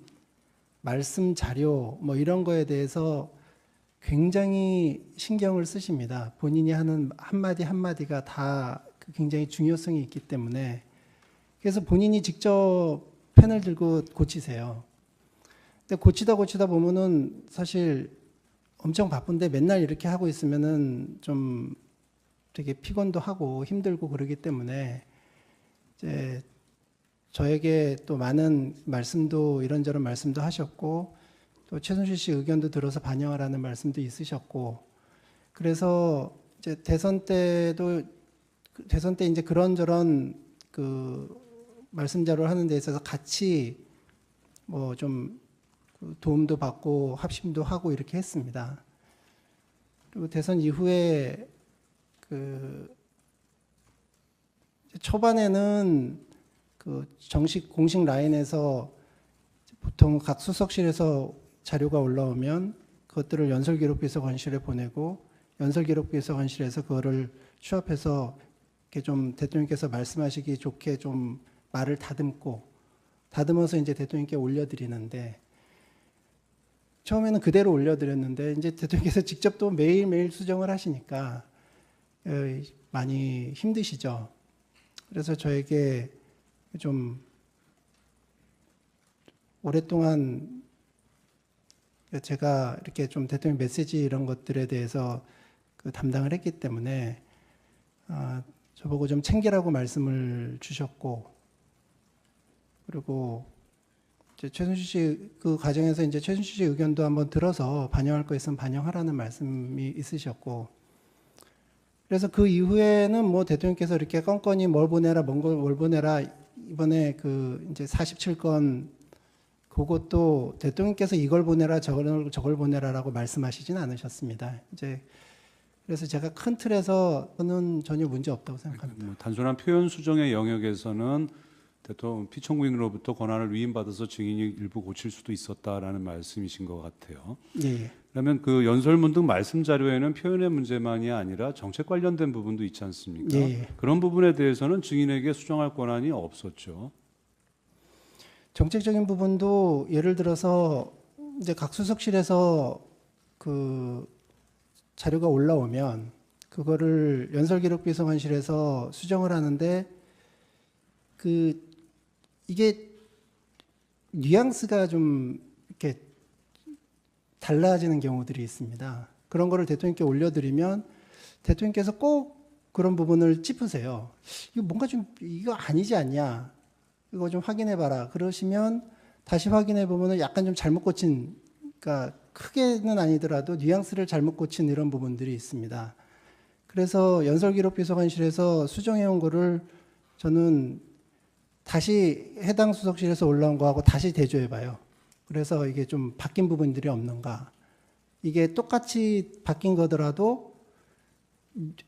[SPEAKER 2] 말씀 자료 뭐 이런 거에 대해서 굉장히 신경을 쓰십니다. 본인이 하는 한마디 한마디가 다 굉장히 중요성이 있기 때문에 그래서 본인이 직접 펜을 들고 고치세요. 근데 고치다 보면은 사실 엄청 바쁜데 맨날 이렇게 하고 있으면은 좀 되게 피곤도 하고 힘들고 그러기 때문에 이제 저에게 또 많은 말씀도 이런저런 말씀도 하셨고 또 최순실 씨 의견도 들어서 반영하라는 말씀도 있으셨고 그래서 이제 대선 때 이제 그런저런 그 말씀 자료를 하는 데 있어서 같이 뭐 좀 도움도 받고 합심도 하고 이렇게 했습니다. 그리고 대선 이후에 그 초반에는 그 정식 공식 라인에서 보통 각 수석실에서 자료가 올라오면 그것들을 연설기록비서관실에 보내고 연설기록비서관실에서 그거를 취합해서 이렇게 좀 대통령께서 말씀하시기 좋게 좀 말을 다듬어서 이제 대통령께 올려드리는데 처음에는 그대로 올려드렸는데 이제 대통령께서 직접 또 매일매일 수정을 하시니까 많이 힘드시죠. 그래서 저에게 좀 오랫동안 제가 이렇게 좀 대통령 메시지 이런 것들에 대해서 그 담당을 했기 때문에 저보고 좀 챙기라고 말씀을 주셨고 그리고 이제 최순실 씨 그 과정에서 이제 최순실 씨 의견도 한번 들어서 반영할 거 있으면 반영하라는 말씀이 있으셨고 그래서 그 이후에는 뭐 대통령께서 이렇게 건건이 뭘 보내라 뭘 보내라 이번에 그 이제 47건 그것도 대통령께서 이걸 보내라 저걸 보내라라고 말씀하시진 않으셨습니다. 이제 그래서 제가 큰 틀에서는 전혀 문제 없다고 생각합니다.
[SPEAKER 1] 뭐 단순한 표현 수정의 영역에서는 대통령 피청구인으로부터 권한을 위임받아서 증인이 일부 고칠 수도 있었다라는 말씀이신 것 같아요.
[SPEAKER 2] 예.
[SPEAKER 1] 그러면 그 연설문 등 말씀 자료에는 표현의 문제만이 아니라 정책 관련된 부분도 있지 않습니까?
[SPEAKER 2] 예.
[SPEAKER 1] 그런 부분에 대해서는 증인에게 수정할 권한이 없었죠.
[SPEAKER 2] 정책적인 부분도 예를 들어서 이제 각 수석실에서 그 자료가 올라오면 그거를 연설기록비서관실에서 수정을 하는데 그 이게 뉘앙스가 좀 이렇게 달라지는 경우들이 있습니다. 그런 거를 대통령께 올려드리면 대통령께서 꼭 그런 부분을 짚으세요. 이거 뭔가 좀 이거 아니지 않냐? 이거 좀 확인해봐라. 그러시면 다시 확인해보면 약간 좀 잘못 고친, 그러니까 크게는 아니더라도 뉘앙스를 잘못 고친 이런 부분들이 있습니다. 그래서 연설기록비서관실에서 수정해온 거를 저는 다시 해당 수석실에서 올라온 거하고 다시 대조해봐요. 그래서 이게 좀 바뀐 부분들이 없는가. 이게 똑같이 바뀐 거더라도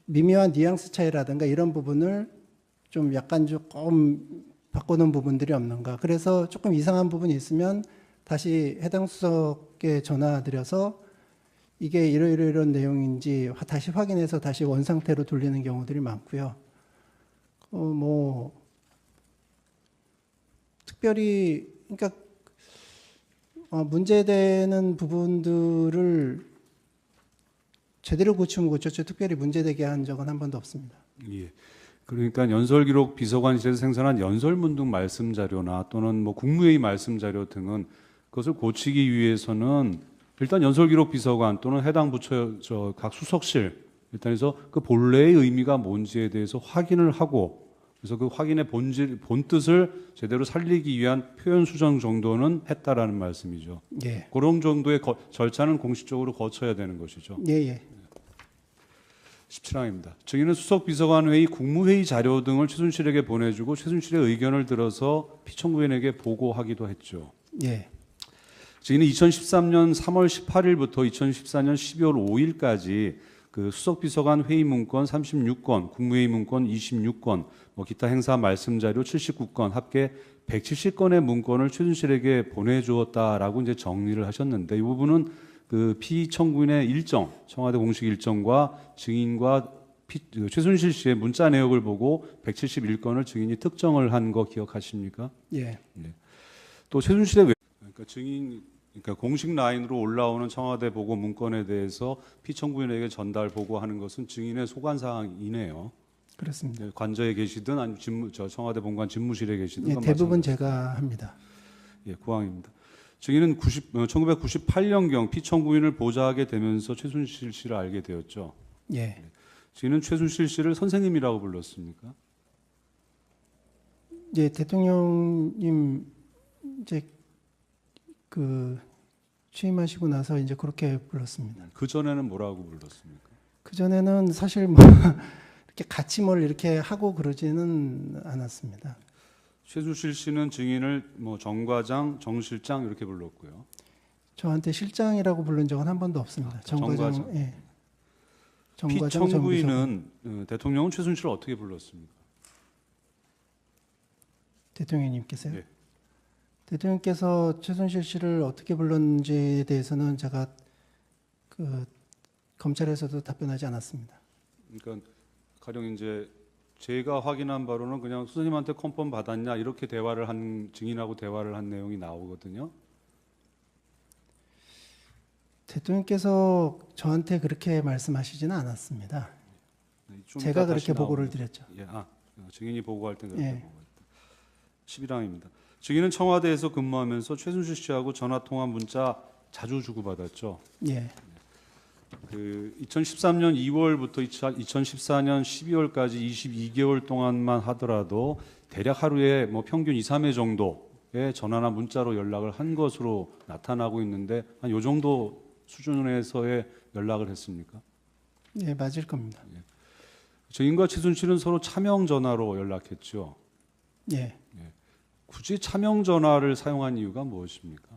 [SPEAKER 2] 미묘한 뉘앙스 차이라든가 이런 부분을 좀 약간 조금 바꾸는 부분들이 없는가. 그래서 조금 이상한 부분이 있으면 다시 해당 수석에 전화드려서 이게 이런 내용인지 다시 확인해서 다시 원상태로 돌리는 경우들이 많고요. 뭐 특별히 그러니까 문제되는 부분들을 제대로 고치면 고쳤죠. 특별히 문제되게 한 적은 한 번도 없습니다.
[SPEAKER 1] 예. 그러니까 연설기록 비서관실에서 생산한 연설문 등 말씀 자료나 또는 뭐 국무회의 말씀 자료 등은 그것을 고치기 위해서는 일단 연설기록 비서관 또는 해당 부처 각 수석실 일단에서 그 본래의 의미가 뭔지에 대해서 확인을 하고 그래서 그 확인의 본 뜻을 제대로 살리기 위한 표현 수정 정도는 했다라는 말씀이죠.
[SPEAKER 2] 예.
[SPEAKER 1] 그런 정도의 절차는 공식적으로 거쳐야 되는 것이죠.
[SPEAKER 2] 예.
[SPEAKER 1] 17항입니다. 증인은 수석비서관회의 국무회의 자료 등을 최순실에게 보내주고 최순실의 의견을 들어서 피청구인에게 보고하기도 했죠.
[SPEAKER 2] 예.
[SPEAKER 1] 증인은 2013년 3월 18일부터 2014년 12월 5일까지 그 수석비서관 회의 문건 36건, 국무회의 문건 26건, 뭐 기타 행사 말씀 자료 79건, 합계 170건의 문건을 최순실에게 보내주었다라고 이제 정리를 하셨는데 이 부분은 그 피청구인의 일정, 청와대 공식 일정과 증인과 최순실 씨의 문자 내역을 보고 171건을 증인이 특정을 한 거 기억하십니까?
[SPEAKER 2] 예.
[SPEAKER 1] 네. 또 최순실의 그러니까 공식 라인으로 올라오는 청와대 보고 문건에 대해서 피청구인에게 전달 보고하는 것은 증인의 소관 사항이네요.
[SPEAKER 2] 그렇습니다.
[SPEAKER 1] 관저에 계시든 아니면 청와대 본관 집무실에 계시든
[SPEAKER 2] 예, 대부분 제가 합니다.
[SPEAKER 1] 예, 구항입니다. 증인은 1998년경 피청구인을 보좌하게 되면서 최순실 씨를 알게 되었죠.
[SPEAKER 2] 예.
[SPEAKER 1] 증인은 최순실 씨를 선생님이라고 불렀습니까?
[SPEAKER 2] 이제 대통령님 이제 그 취임하시고 나서 이제 그렇게 불렀습니다.
[SPEAKER 1] 그 전에는 뭐라고 불렀습니까?
[SPEAKER 2] 그 전에는 사실 뭐 이렇게 같이 뭘 이렇게 하고 그러지는 않았습니다.
[SPEAKER 1] 최순실 씨는 증인을 뭐 정과장, 정실장 이렇게 불렀고요.
[SPEAKER 2] 저한테 실장이라고 부른 적은 한 번도 없습니다. 정과장. 예. 정과장,
[SPEAKER 1] 피청구인은 대통령은 최순실을 어떻게 불렀습니까?
[SPEAKER 2] 대통령님께서요.
[SPEAKER 1] 네.
[SPEAKER 2] 대통령께서 최순실 씨를 어떻게 불렀는지에 대해서는 제가 그 검찰에서도 답변하지 않았습니다.
[SPEAKER 1] 그러니까 가령 이제 제가 확인한 바로는 그냥 선생님한테 컨펌 받았냐 이렇게 대화를 한 증인하고 대화를 한 내용이 나오거든요.
[SPEAKER 2] 대통령께서 저한테 그렇게 말씀하시지는 않았습니다. 제가 그렇게 보고를 드렸죠.
[SPEAKER 1] 예, 증인이 보고할 때 그렇게
[SPEAKER 2] 예.
[SPEAKER 1] 보고했다. 11항입니다. 증인은 청와대에서 근무하면서 최순실 씨하고 전화 통화 문자 자주 주고받았죠.
[SPEAKER 2] 예.
[SPEAKER 1] 그 2013년 2월부터 2014년 12월까지 22개월 동안만 하더라도 대략 하루에 뭐 평균 2, 3회 정도의 전화나 문자로 연락을 한 것으로 나타나고 있는데 한 요 정도 수준에서의 연락을 했습니까?
[SPEAKER 2] 예, 맞을 겁니다.
[SPEAKER 1] 증인과 최순실은 서로 차명 전화로 연락했죠.
[SPEAKER 2] 예.
[SPEAKER 1] 굳이 차명 전화를 사용한 이유가 무엇입니까?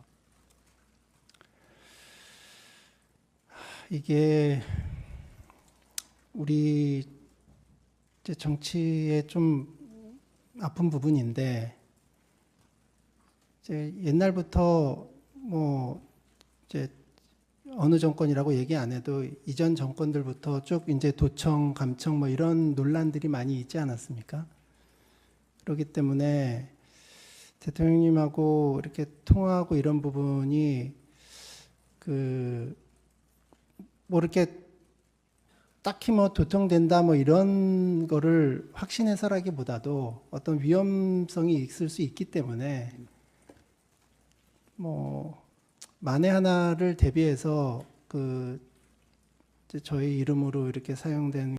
[SPEAKER 2] 이게 우리 이제 정치의 좀 아픈 부분인데 이제 옛날부터 뭐 이제 어느 정권이라고 얘기 안 해도 이전 정권들부터 쭉 이제 도청, 감청 뭐 이런 논란들이 많이 있지 않았습니까? 그렇기 때문에 대통령님하고 이렇게 통화하고 이런 부분이 뭐 이렇게 딱히 뭐 도청된다 뭐 이런 거를 확신해서라기보다도 어떤 위험성이 있을 수 있기 때문에 뭐 만에 하나를 대비해서 이제 저희 이름으로 이렇게 사용된